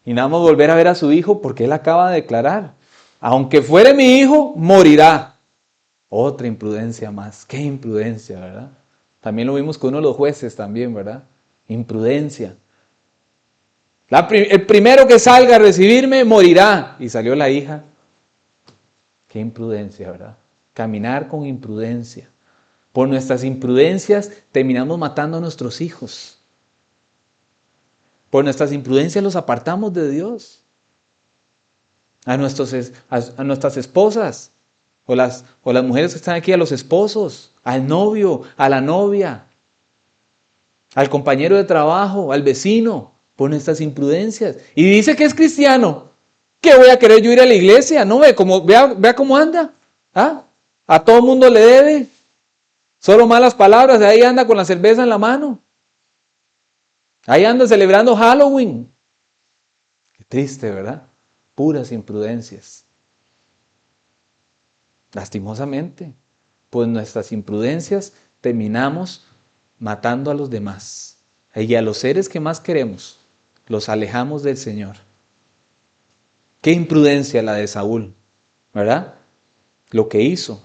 Y nada más volver a ver a su hijo porque él acaba de declarar, aunque fuere mi hijo, morirá. Otra imprudencia más, qué imprudencia, ¿verdad? También lo vimos con uno de los jueces también, ¿verdad? Imprudencia. El primero que salga a recibirme morirá. Y salió la hija. Qué imprudencia, ¿verdad? Caminar con imprudencia. Por nuestras imprudencias terminamos matando a nuestros hijos. Por nuestras imprudencias los apartamos de Dios. A nuestras esposas. O las mujeres que están aquí, a los esposos. Al novio, a la novia. Al compañero de trabajo, al vecino. Por nuestras imprudencias. Y dice que es cristiano. ¿Qué voy a querer yo ir a la iglesia? No, vea cómo anda. ¿Ah? A todo mundo le debe. Solo malas palabras. Ahí anda con la cerveza en la mano. Ahí anda celebrando Halloween. Qué triste, ¿verdad? Puras imprudencias. Lastimosamente. Pues nuestras imprudencias terminamos matando a los demás. Y a los seres que más queremos, los alejamos del Señor. Qué imprudencia la de Saúl, ¿verdad? Lo que hizo.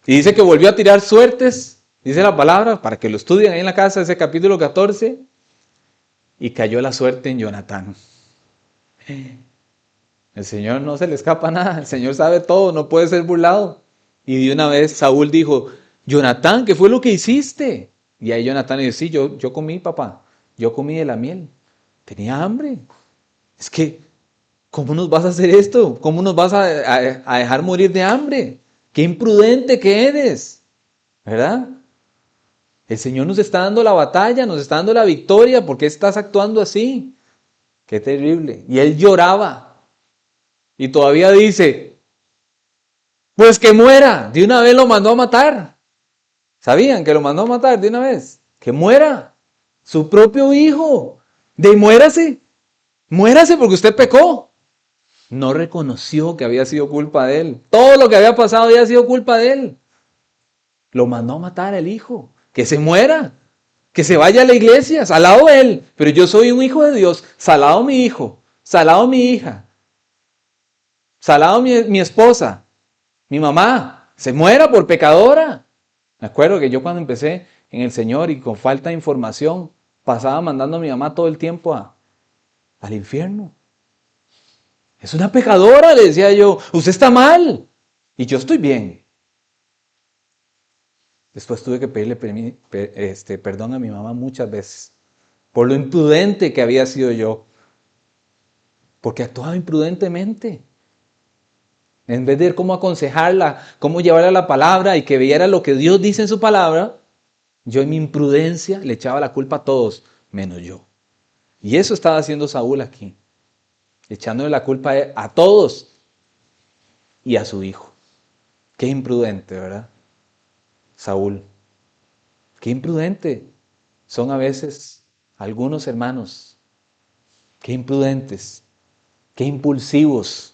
Y dice que volvió a tirar suertes, dice la palabra, para que lo estudien ahí en la casa, ese capítulo 14, y cayó la suerte en Jonatán. El Señor no se le escapa nada, el Señor sabe todo, no puede ser burlado. Y de una vez Saúl dijo, Jonatán, ¿qué fue lo que hiciste? Y ahí Jonatán dijo, sí, yo comí, papá, yo comí de la miel, tenía hambre. Es que, ¿cómo nos vas a hacer esto? ¿Cómo nos vas a dejar morir de hambre? ¡Qué imprudente que eres! ¿Verdad? El Señor nos está dando la batalla, nos está dando la victoria. ¿Por qué estás actuando así? ¡Qué terrible! Y él lloraba. Y todavía dice, pues que muera. De una vez lo mandó a matar. ¿Sabían que lo mandó a matar de una vez? Que muera. Su propio hijo. De muérase. Muérase porque usted pecó. No reconoció que había sido culpa de él. Todo lo que había pasado había sido culpa de él. Lo mandó a matar al hijo. Que se muera. Que se vaya a la iglesia. Salado él. Pero yo soy un hijo de Dios. Salado mi hijo. Salado mi hija. Salado mi esposa. Mi mamá. Se muera por pecadora. Me acuerdo que yo cuando empecé en el Señor y con falta de información, pasaba mandando a mi mamá todo el tiempo al infierno. Es una pecadora, le decía yo. Usted está mal. Y yo estoy bien. Después tuve que pedirle perdón a mi mamá muchas veces. Por lo imprudente que había sido yo. Porque actuaba imprudentemente. En vez de ver cómo aconsejarla, cómo llevarla a la palabra y que viera lo que Dios dice en su palabra, yo en mi imprudencia le echaba la culpa a todos, menos yo. Y eso estaba haciendo Saúl aquí. Echándole la culpa a todos y a su hijo. Qué imprudente, ¿verdad? Saúl. Qué imprudente son a veces algunos hermanos. Qué imprudentes. Qué impulsivos.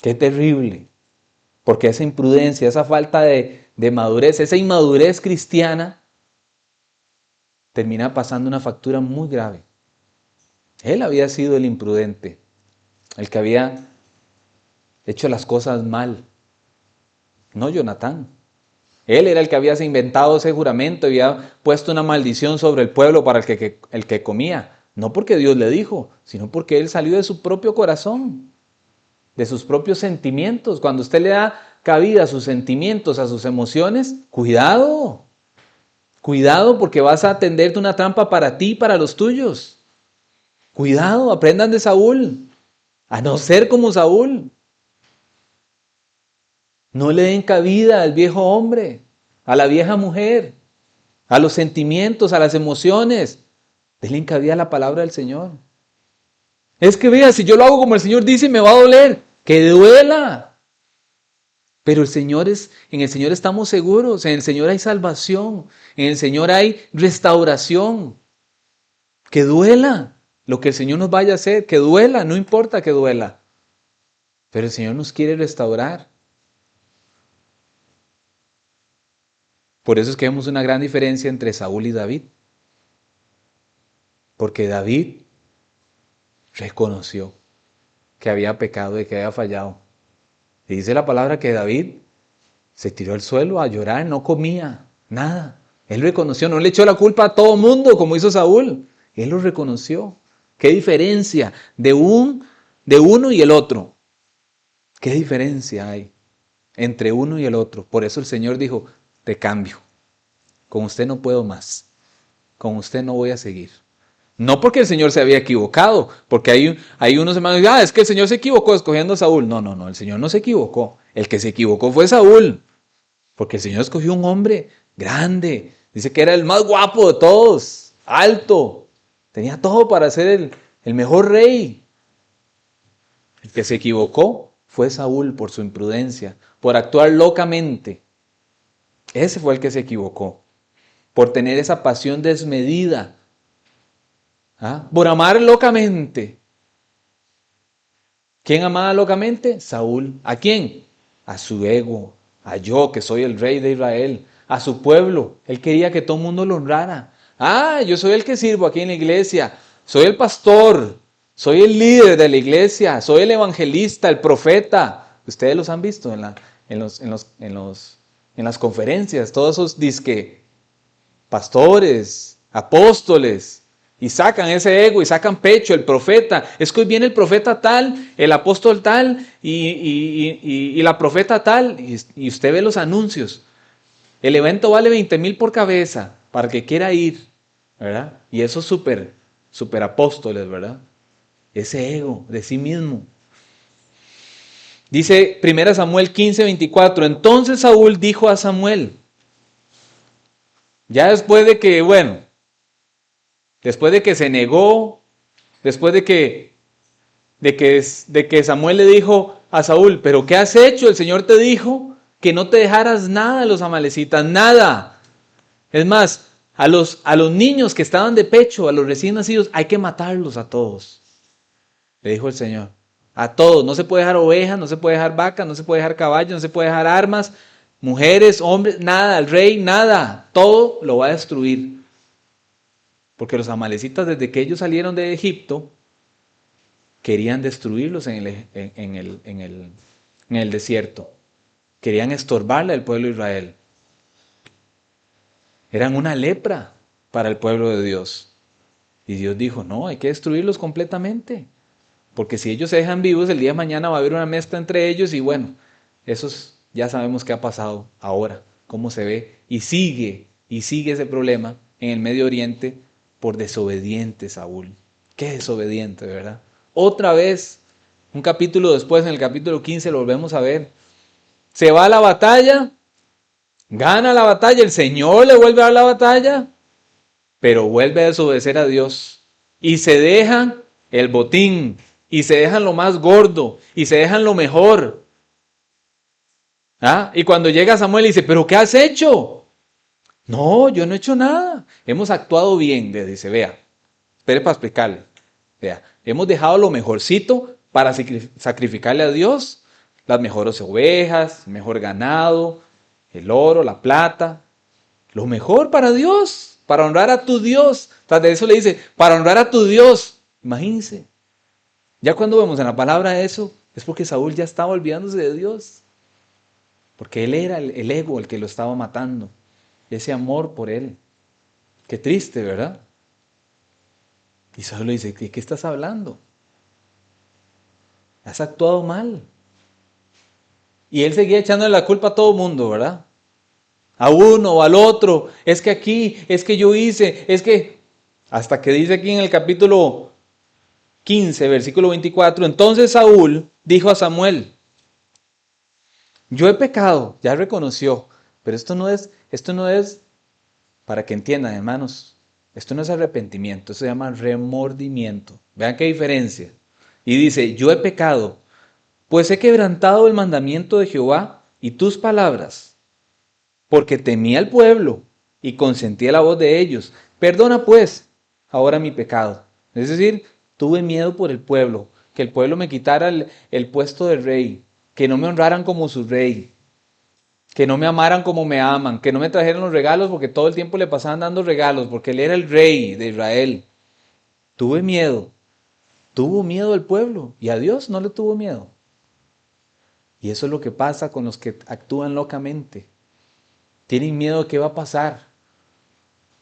Qué terrible. Porque esa imprudencia, esa falta de madurez, esa inmadurez cristiana, termina pasando una factura muy grave. Él había sido el imprudente, el que había hecho las cosas mal. no Jonatán. Él era el que había inventado ese juramento, había puesto una maldición sobre el pueblo para el que comía. No porque Dios le dijo, sino porque él salió de su propio corazón, de sus propios sentimientos. Cuando usted le da cabida a sus sentimientos, a sus emociones, cuidado. Cuidado porque vas a tenderte una trampa para ti y para los tuyos. Cuidado, aprendan de Saúl, a no ser como Saúl. No le den cabida al viejo hombre, a la vieja mujer, a los sentimientos, a las emociones. Denle cabida a la palabra del Señor. Es que vea, si yo lo hago como el Señor dice, me va a doler. Que duela. Pero en el Señor estamos seguros, en el Señor hay salvación, en el Señor hay restauración. Que duela lo que el Señor nos vaya a hacer, que duela, no importa que duela. Pero el Señor nos quiere restaurar. Por eso es que vemos una gran diferencia entre Saúl y David. Porque David reconoció que había pecado y que había fallado. Y dice la palabra que David se tiró al suelo a llorar, no comía nada. Él reconoció, no le echó la culpa a todo mundo como hizo Saúl. Él lo reconoció. ¿Qué diferencia de uno y el otro? ¿Qué diferencia hay entre uno y el otro? Por eso el Señor dijo, te cambio. Con usted no puedo más. Con usted no voy a seguir. No porque el Señor se había equivocado, porque hay unos hermanos que dicen, es que el Señor se equivocó escogiendo a Saúl. No, el Señor no se equivocó. El que se equivocó fue Saúl, porque el Señor escogió un hombre grande. Dice que era el más guapo de todos, alto. Tenía todo para ser el mejor rey. El que se equivocó fue Saúl por su imprudencia, por actuar locamente. Ese fue el que se equivocó, por tener esa pasión desmedida. Por amar locamente. ¿Quién amaba locamente? Saúl. ¿A quién? A su ego, a yo que soy el rey de Israel, a su pueblo. Él quería que todo el mundo lo honrara. Yo soy el que sirvo aquí en la iglesia, soy el pastor, soy el líder de la iglesia, soy el evangelista, el profeta. Ustedes los han visto en las conferencias, todos esos disque pastores, apóstoles. Y sacan ese ego y sacan pecho, el profeta. Es que hoy viene el profeta tal, el apóstol tal y la profeta tal. Y usted ve los anuncios. El evento vale 20,000 por cabeza para el que quiera ir, ¿verdad? Y esos super apóstoles, ¿verdad? Ese ego de sí mismo. Dice 1 Samuel 15:24. Entonces Saúl dijo a Samuel, ya después de que, después de que se negó, después de que Samuel le dijo a Saúl, ¿pero qué has hecho? El Señor te dijo que no te dejaras nada de los amalecitas, nada. Es más, a los niños que estaban de pecho, a los recién nacidos, hay que matarlos a todos. Le dijo el Señor, a todos. No se puede dejar ovejas, no se puede dejar vacas, no se puede dejar caballos, no se puede dejar armas, mujeres, hombres, nada, el rey, nada. Todo lo va a destruir. Porque los amalecitas, desde que ellos salieron de Egipto, querían destruirlos en el desierto. Querían estorbarle al pueblo de Israel. Eran una lepra para el pueblo de Dios. Y Dios dijo, no, hay que destruirlos completamente. Porque si ellos se dejan vivos, el día de mañana va a haber una mezcla entre ellos y ya sabemos qué ha pasado ahora, cómo se ve. Y sigue ese problema en el Medio Oriente por desobediente Saúl. Qué desobediente, ¿verdad? Otra vez, un capítulo después, en el capítulo 15, lo volvemos a ver. Se va a la batalla, gana la batalla, el Señor le vuelve a dar la batalla, pero vuelve a desobedecer a Dios. Y se dejan el botín, y se dejan lo más gordo, y se dejan lo mejor. Y cuando llega Samuel y dice, ¿pero qué has hecho? No, yo no he hecho nada. Hemos actuado bien, le dice, vea, espere para explicarle. Vea, hemos dejado lo mejorcito para sacrificarle a Dios, las mejores ovejas, el mejor ganado, el oro, la plata, lo mejor para Dios, para honrar a tu Dios. Tras de eso le dice, para honrar a tu Dios. Imagínense. Ya cuando vemos en la palabra eso, es porque Saúl ya estaba olvidándose de Dios. porque él era el ego el que lo estaba matando, ese amor por él. Qué triste, ¿verdad? Y Saúl le dice, ¿de qué estás hablando? Has actuado mal. Y él seguía echándole la culpa a todo el mundo, ¿verdad? A uno o al otro. Es que aquí, es que yo hice, es que... Hasta que dice aquí en el capítulo 15, versículo 24. Entonces Saúl dijo a Samuel, yo he pecado, ya reconoció. Pero esto no es, para que entiendan, hermanos, esto no es arrepentimiento, esto se llama remordimiento. Vean qué diferencia. Y dice, yo he pecado, pues he quebrantado el mandamiento de Jehová y tus palabras, porque temí al pueblo y consentí a la voz de ellos. Perdona pues ahora mi pecado. Es decir, tuve miedo por el pueblo, que el pueblo me quitara el puesto de rey, que no me honraran como su rey, que no me amaran como me aman, que no me trajeran los regalos porque todo el tiempo le pasaban dando regalos, porque él era el rey de Israel. Tuve miedo, tuvo miedo el pueblo y a Dios no le tuvo miedo. Y eso es lo que pasa con los que actúan locamente. Tienen miedo de qué va a pasar.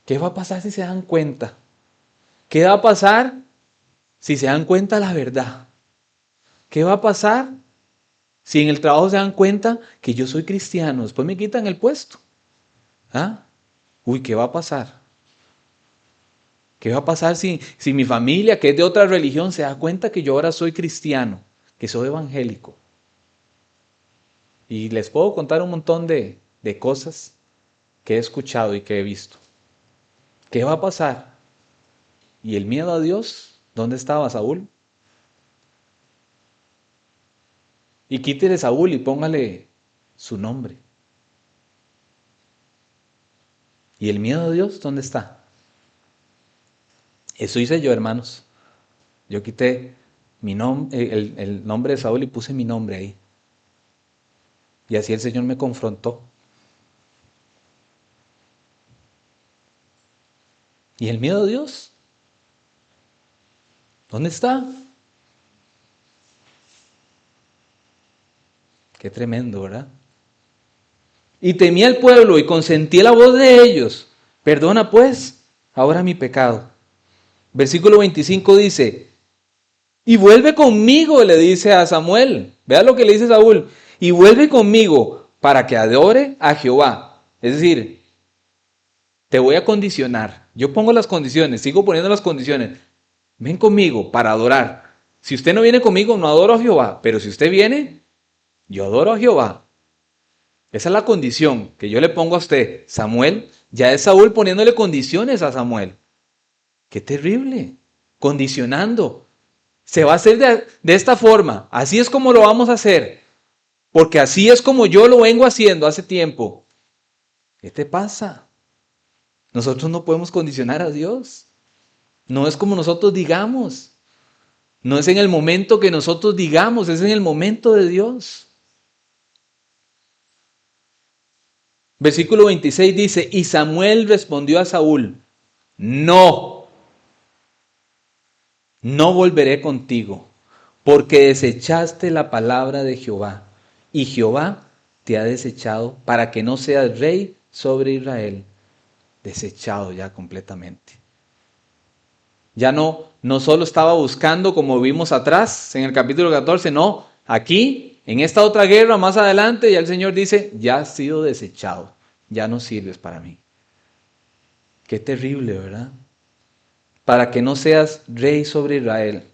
¿Qué va a pasar si se dan cuenta? ¿Qué va a pasar si se dan cuenta la verdad? ¿Qué va a pasar si en el trabajo se dan cuenta que yo soy cristiano? Después me quitan el puesto. ¿Ah? Uy, ¿qué va a pasar? ¿Qué va a pasar si mi familia, que es de otra religión, se da cuenta que yo ahora soy cristiano, que soy evangélico? Y les puedo contar un montón de cosas que he escuchado y que he visto. ¿Qué va a pasar? ¿Y el miedo a Dios? ¿Dónde estaba Saúl? Y quítele Saúl y póngale su nombre. ¿Y el miedo a Dios? ¿Dónde está? Eso hice yo, hermanos. Yo quité el nombre de Saúl y puse mi nombre ahí. Y así el Señor me confrontó. ¿Y el miedo a Dios? ¿Dónde está? Qué tremendo, ¿verdad? Y temí al pueblo y consentí la voz de ellos. Perdona pues ahora mi pecado. Versículo 25 dice, y vuelve conmigo, le dice a Samuel. Vea lo que le dice Saúl. Y vuelve conmigo para que adore a Jehová. Es decir, te voy a condicionar. Yo pongo las condiciones, sigo poniendo las condiciones. Ven conmigo para adorar. Si usted no viene conmigo, no adoro a Jehová. Pero si usted viene, yo adoro a Jehová. Esa es la condición que yo le pongo a usted. Samuel, ya es Saúl poniéndole condiciones a Samuel. Qué terrible. Condicionando. Se va a hacer de esta forma. Así es como lo vamos a hacer. Porque así es como yo lo vengo haciendo hace tiempo. ¿Qué te pasa? Nosotros no podemos condicionar a Dios. No es como nosotros digamos. No es en el momento que nosotros digamos, es en el momento de Dios. Versículo 26 dice, y Samuel respondió a Saúl, no volveré contigo, porque desechaste la palabra de Jehová, y Jehová te ha desechado para que no seas rey sobre Israel. Desechado ya completamente. Ya no solo estaba buscando como vimos atrás en el capítulo 14, no, aquí, en esta otra guerra más adelante, ya el Señor dice, ya has sido desechado, ya no sirves para mí. Qué terrible, ¿verdad? Para que no seas rey sobre Israel,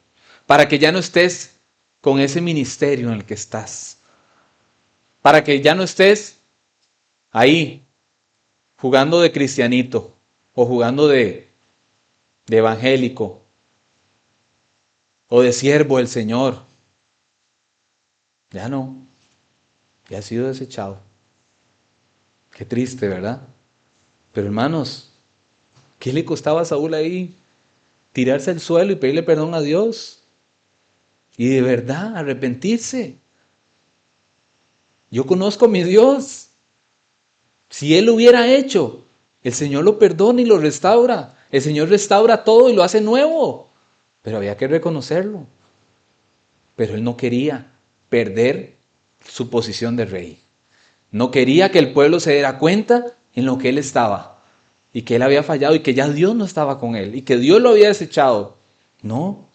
para que ya no estés con ese ministerio en el que estás, para que ya no estés ahí jugando de cristianito o jugando de evangélico o de siervo del Señor. Ya no, ya ha sido desechado. Qué triste, ¿verdad? Pero hermanos, ¿qué le costaba a Saúl ahí? Tirarse al suelo y pedirle perdón a Dios. Y de verdad, arrepentirse. Yo conozco a mi Dios. Si Él lo hubiera hecho, el Señor lo perdona y lo restaura. El Señor restaura todo y lo hace nuevo. Pero había que reconocerlo. Pero Él no quería perder su posición de rey. No quería que el pueblo se diera cuenta en lo que él estaba y que él había fallado y que ya Dios no estaba con él y que Dios lo había desechado. No.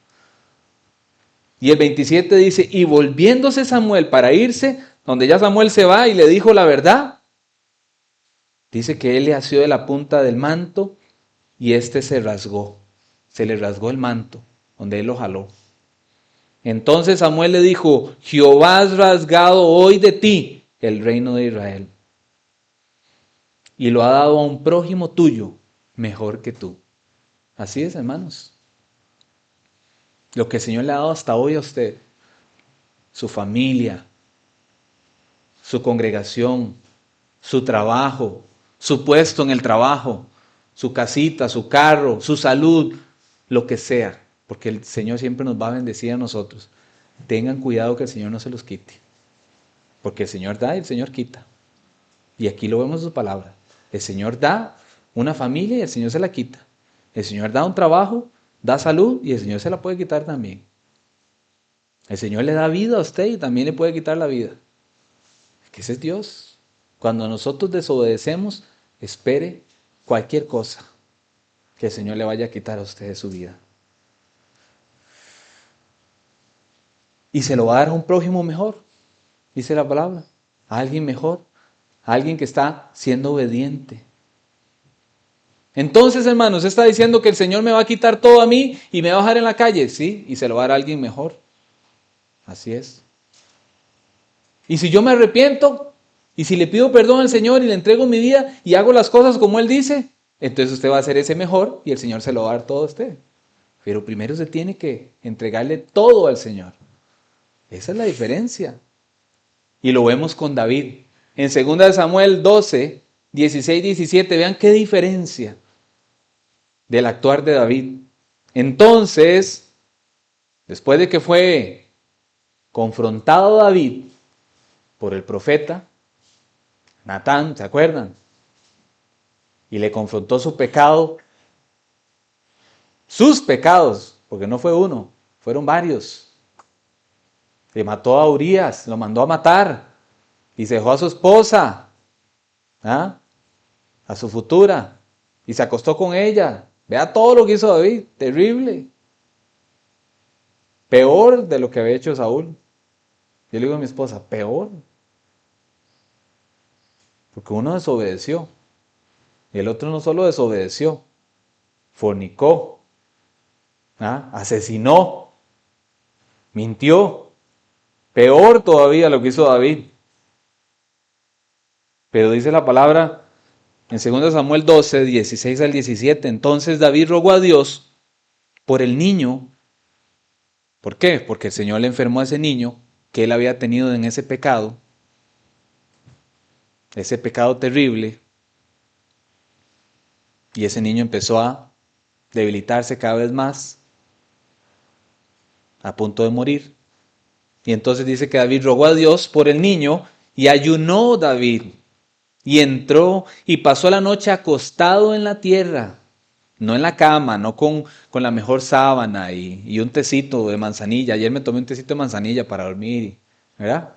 Y el 27 dice, y volviéndose Samuel para irse, donde ya Samuel se va y le dijo la verdad, dice que él le asió de la punta del manto y este se rasgó. Se le rasgó el manto, donde él lo jaló. Entonces Samuel le dijo, Jehová has rasgado hoy de ti el reino de Israel y lo ha dado a un prójimo tuyo mejor que tú. Así es, hermanos. Lo que el Señor le ha dado hasta hoy a usted, su familia, su congregación, su trabajo, su puesto en el trabajo, su casita, su carro, su salud, lo que sea, porque el Señor siempre nos va a bendecir a nosotros. Tengan cuidado que el Señor no se los quite, porque el Señor da y el Señor quita. Y aquí lo vemos en su palabra. El Señor da una familia y el Señor se la quita. El Señor da un trabajo, da salud y el Señor se la puede quitar también. El Señor le da vida a usted y también le puede quitar la vida. Que ese es Dios. Cuando nosotros desobedecemos, espere cualquier cosa que el Señor le vaya a quitar a usted de su vida. Y se lo va a dar a un prójimo mejor, dice la palabra. A alguien mejor, a alguien que está siendo obediente. Entonces, hermanos, está diciendo que el Señor me va a quitar todo a mí y me va a dejar en la calle, sí, y se lo va a dar a alguien mejor. Así es. Y si yo me arrepiento, y si le pido perdón al Señor y le entrego mi vida y hago las cosas como Él dice, entonces usted va a ser ese mejor y el Señor se lo va a dar todo a usted. Pero primero usted tiene que entregarle todo al Señor. Esa es la diferencia. Y lo vemos con David. En 2 Samuel 12, 16, 17, vean qué diferencia del actuar de David. Entonces, después de que fue confrontado David por el profeta Natán, ¿se acuerdan? Y le confrontó su pecado, sus pecados, porque no fue uno, fueron varios. Le mató a Urías, lo mandó a matar y se dejó a su esposa, ¿ah? A su futura, y se acostó con ella. Vea todo lo que hizo David, terrible. Peor de lo que había hecho Saúl. Yo le digo a mi esposa, peor. Porque uno desobedeció. Y el otro no solo desobedeció, fornicó, ¿ah? Asesinó, mintió. Peor todavía lo que hizo David. Pero dice la palabra en 2 Samuel 12, 16 al 17. Entonces David rogó a Dios por el niño. ¿Por qué? Porque el Señor le enfermó a ese niño que él había tenido en ese pecado terrible. Y ese niño empezó a debilitarse cada vez más, a punto de morir. Y entonces dice que David rogó a Dios por el niño y ayunó David. Y entró y pasó la noche acostado en la tierra, no en la cama, no con la mejor sábana y un tecito de manzanilla. Ayer me tomé un tecito de manzanilla para dormir, ¿verdad?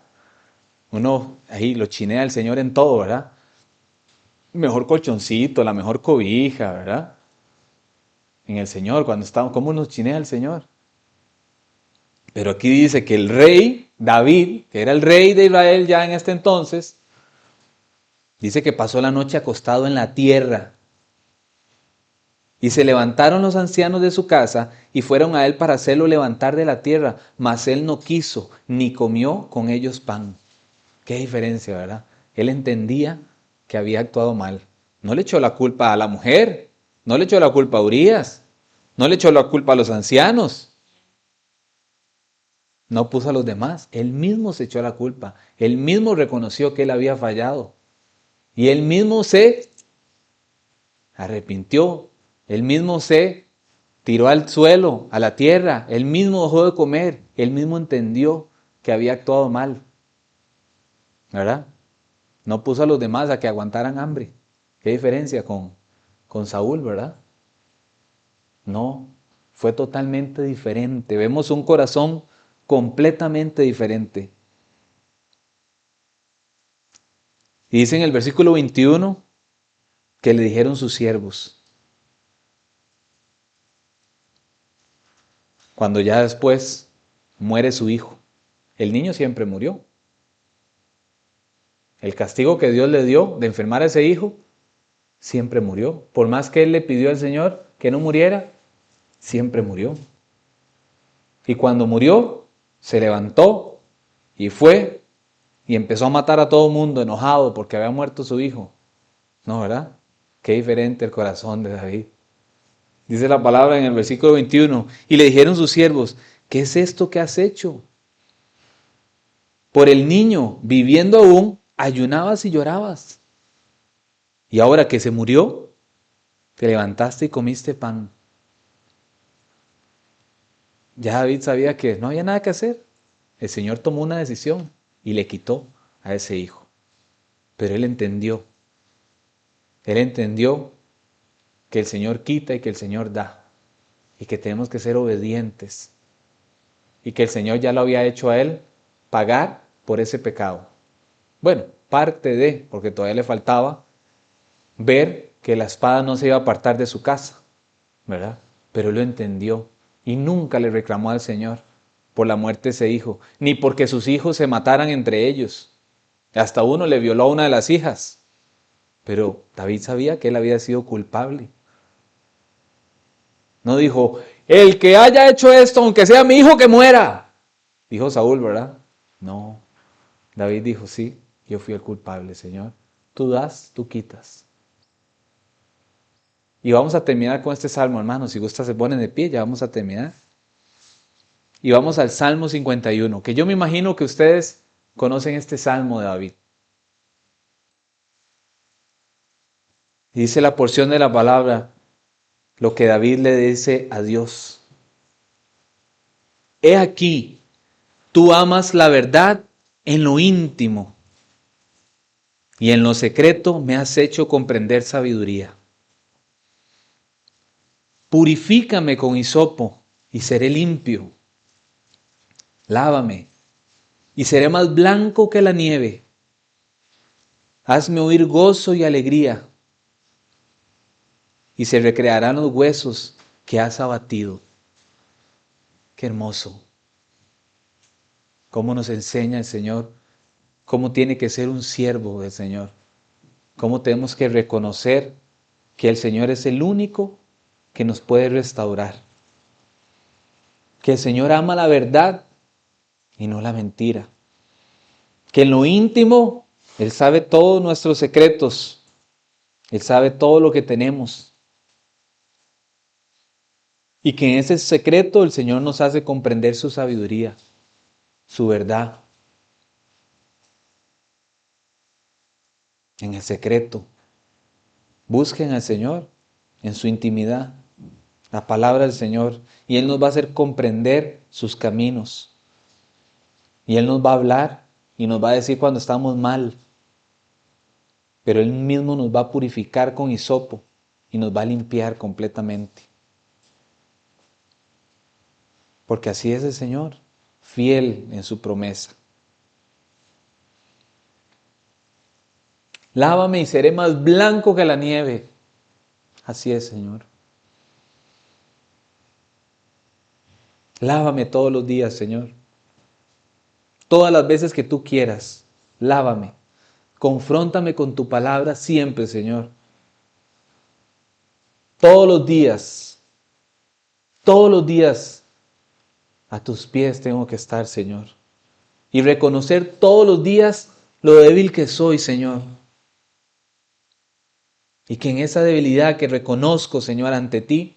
Uno ahí lo chinea al Señor en todo, ¿verdad? Mejor colchoncito, la mejor cobija, ¿verdad? En el Señor, cuando estamos, ¿cómo nos chinea el Señor? Pero aquí dice que el rey David, que era el rey de Israel ya en este entonces, dice que pasó la noche acostado en la tierra. Y se levantaron los ancianos de su casa y fueron a él para hacerlo levantar de la tierra, mas él no quiso, ni comió con ellos pan. Qué diferencia, ¿verdad? Él entendía que había actuado mal. No le echó la culpa a la mujer, no le echó la culpa a Urías, no le echó la culpa a los ancianos, no puso a los demás. Él mismo se echó la culpa, él mismo reconoció que él había fallado y él mismo se arrepintió, él mismo se tiró al suelo, a la tierra, él mismo dejó de comer, él mismo entendió que había actuado mal, ¿verdad? No puso a los demás a que aguantaran hambre. ¿Qué diferencia con Saúl, verdad? No, fue totalmente diferente. Vemos un corazón completamente diferente. Y dice en el versículo 21 que le dijeron sus siervos, cuando ya después muere su hijo. El niño siempre murió. El castigo que Dios le dio de enfermar a ese hijo, siempre murió. Por más que él le pidió al Señor que no muriera, siempre murió. Y cuando murió, se levantó y fue y empezó a matar a todo el mundo enojado porque había muerto su hijo. No, ¿verdad? Qué diferente el corazón de David. Dice la palabra en el versículo 21, y le dijeron sus siervos, ¿qué es esto que has hecho? Por el niño, viviendo aún, ayunabas y llorabas. Y ahora que se murió, te levantaste y comiste pan. Ya David sabía que no había nada que hacer. El Señor tomó una decisión y le quitó a ese hijo. Pero él entendió. Él entendió que el Señor quita y que el Señor da. Y que tenemos que ser obedientes. Y que el Señor ya lo había hecho a él pagar por ese pecado. Bueno, parte de, porque todavía le faltaba ver que la espada no se iba a apartar de su casa, ¿verdad? Pero él lo entendió y nunca le reclamó al Señor por la muerte de ese hijo, ni porque sus hijos se mataran entre ellos. Hasta uno le violó a una de las hijas, pero David sabía que él había sido culpable. No dijo, el que haya hecho esto, aunque sea mi hijo, que muera. Dijo Saúl, ¿verdad? No. David dijo, sí, yo fui el culpable, Señor. Tú das, tú quitas. Y vamos a terminar con este salmo, hermanos. Si gusta, se ponen de pie, ya vamos a terminar. Y vamos al Salmo 51, que yo me imagino que ustedes conocen este salmo de David. Dice la porción de la palabra, lo que David le dice a Dios. He aquí, tú amas la verdad en lo íntimo, y en lo secreto me has hecho comprender sabiduría. Purifícame con hisopo, y seré limpio. Lávame, y seré más blanco que la nieve. Hazme oír gozo y alegría, y se recrearán los huesos que has abatido. Qué hermoso. Cómo nos enseña el Señor, cómo tiene que ser un siervo del Señor. Cómo tenemos que reconocer que el Señor es el único que nos puede restaurar. Que el Señor ama la verdad y no la mentira. Que en lo íntimo Él sabe todos nuestros secretos. Él sabe todo lo que tenemos. Y que en ese secreto el Señor nos hace comprender su sabiduría, su verdad. En el secreto. Busquen al Señor en su intimidad, la palabra del Señor, y Él nos va a hacer comprender sus caminos. Y Él nos va a hablar y nos va a decir cuando estamos mal. Pero Él mismo nos va a purificar con hisopo y nos va a limpiar completamente. Porque así es el Señor, fiel en su promesa. Lávame y seré más blanco que la nieve. Así es, Señor. Lávame todos los días, Señor. Todas las veces que tú quieras, lávame. Confróntame con tu palabra siempre, Señor. Todos los días a tus pies tengo que estar, Señor. Y reconocer todos los días lo débil que soy, Señor. Y que en esa debilidad que reconozco, Señor, ante ti,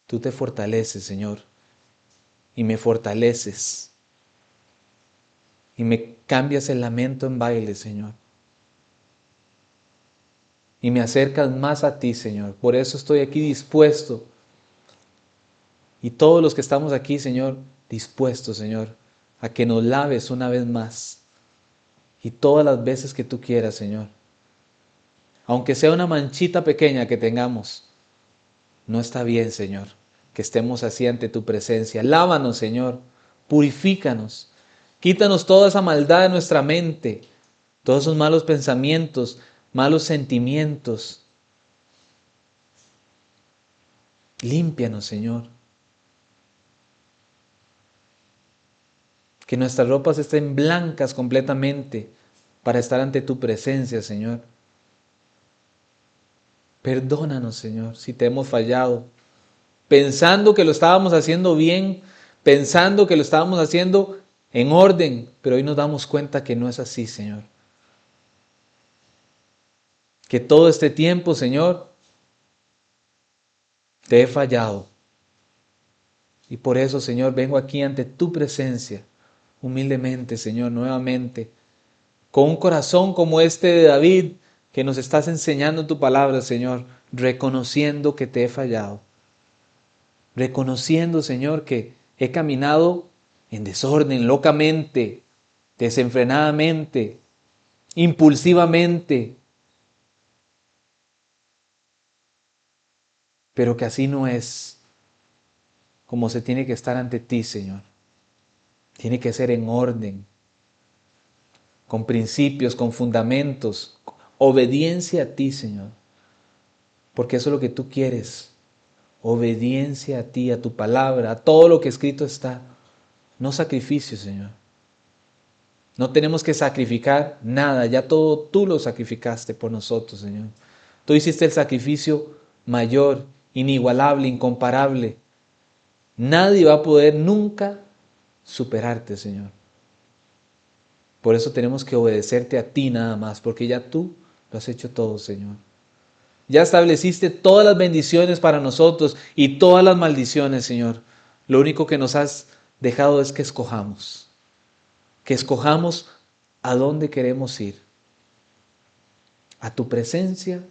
tú te fortaleces, Señor. Y me fortaleces. Y me cambias el lamento en baile, Señor. Y me acercas más a ti, Señor. Por eso estoy aquí dispuesto. Y todos los que estamos aquí, Señor, dispuestos, Señor, a que nos laves una vez más. Y todas las veces que tú quieras, Señor. Aunque sea una manchita pequeña que tengamos, no está bien, Señor, que estemos así ante tu presencia. Lávanos, Señor. Purifícanos. Quítanos toda esa maldad de nuestra mente. Todos esos malos pensamientos, malos sentimientos. Límpianos, Señor. Que nuestras ropas estén blancas completamente para estar ante tu presencia, Señor. Perdónanos, Señor, si te hemos fallado, pensando que lo estábamos haciendo bien, pensando que lo estábamos haciendo en orden, pero hoy nos damos cuenta que no es así, Señor. Que todo este tiempo, Señor, te he fallado. Y por eso, Señor, vengo aquí ante tu presencia, humildemente, Señor, nuevamente, con un corazón como este de David, que nos estás enseñando tu palabra, Señor, reconociendo que te he fallado. Reconociendo, Señor, que he caminado en desorden, locamente, desenfrenadamente, impulsivamente, pero que así no es como se tiene que estar ante ti, Señor. Tiene que ser en orden, con principios, con fundamentos, obediencia a ti, Señor, porque eso es lo que tú quieres, obediencia a ti, a tu palabra, a todo lo que escrito está, no sacrificio, Señor. No tenemos que sacrificar nada, ya todo tú lo sacrificaste por nosotros, Señor. Tú hiciste el sacrificio mayor, inigualable, incomparable. Nadie va a poder nunca superarte, Señor. Por eso tenemos que obedecerte a ti nada más, porque ya tú lo has hecho todo, Señor. Ya estableciste todas las bendiciones para nosotros y todas las maldiciones, Señor. Lo único que nos has dejado es que escojamos a dónde queremos ir. A tu presencia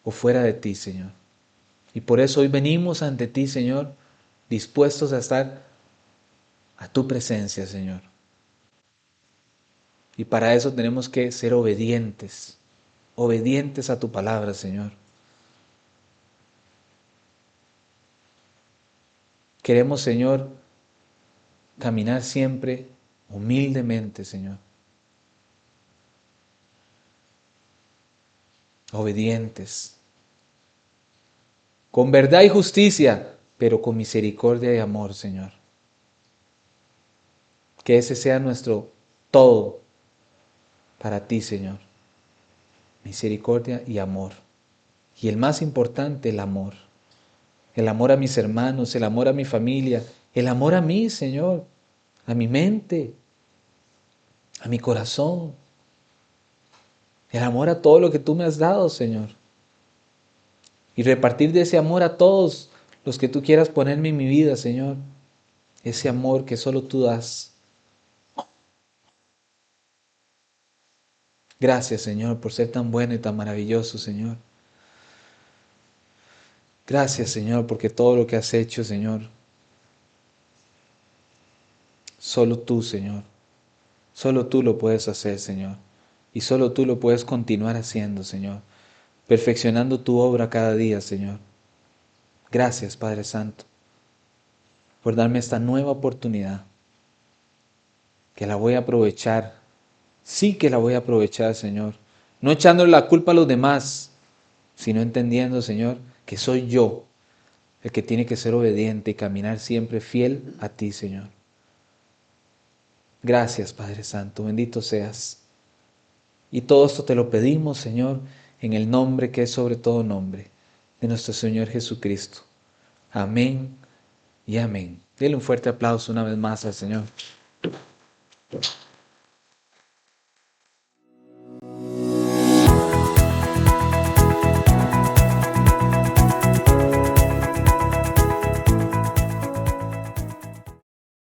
o fuera de ti, Señor. Y por eso hoy venimos ante ti, Señor, dispuestos a estar a tu presencia, Señor. Y para eso tenemos que ser obedientes, obedientes a tu palabra, Señor. Queremos, Señor, caminar siempre humildemente, Señor. Obedientes. Con verdad y justicia, pero con misericordia y amor, Señor. Que ese sea nuestro todo para ti, Señor. Misericordia y amor. Y el más importante, el amor. El amor a mis hermanos, el amor a mi familia, el amor a mí, Señor, a mi mente, a mi corazón. El amor a todo lo que tú me has dado, Señor. Y repartir de ese amor a todos los que tú quieras ponerme en mi vida, Señor. Ese amor que solo tú das. Gracias, Señor, por ser tan bueno y tan maravilloso, Señor. Gracias, Señor, porque todo lo que has hecho, Señor, solo tú, Señor. Solo tú lo puedes hacer, Señor. Y solo tú lo puedes continuar haciendo, Señor. Perfeccionando tu obra cada día, Señor. Gracias, Padre Santo, por darme esta nueva oportunidad, que la voy a aprovechar. Sí que la voy a aprovechar, Señor. No echándole la culpa a los demás, sino entendiendo, Señor, que soy yo el que tiene que ser obediente y caminar siempre fiel a ti, Señor. Gracias, Padre Santo, bendito seas. Y todo esto te lo pedimos, Señor, en el nombre que es sobre todo nombre, de nuestro Señor Jesucristo. Amén y amén. Dele un fuerte aplauso una vez más al Señor.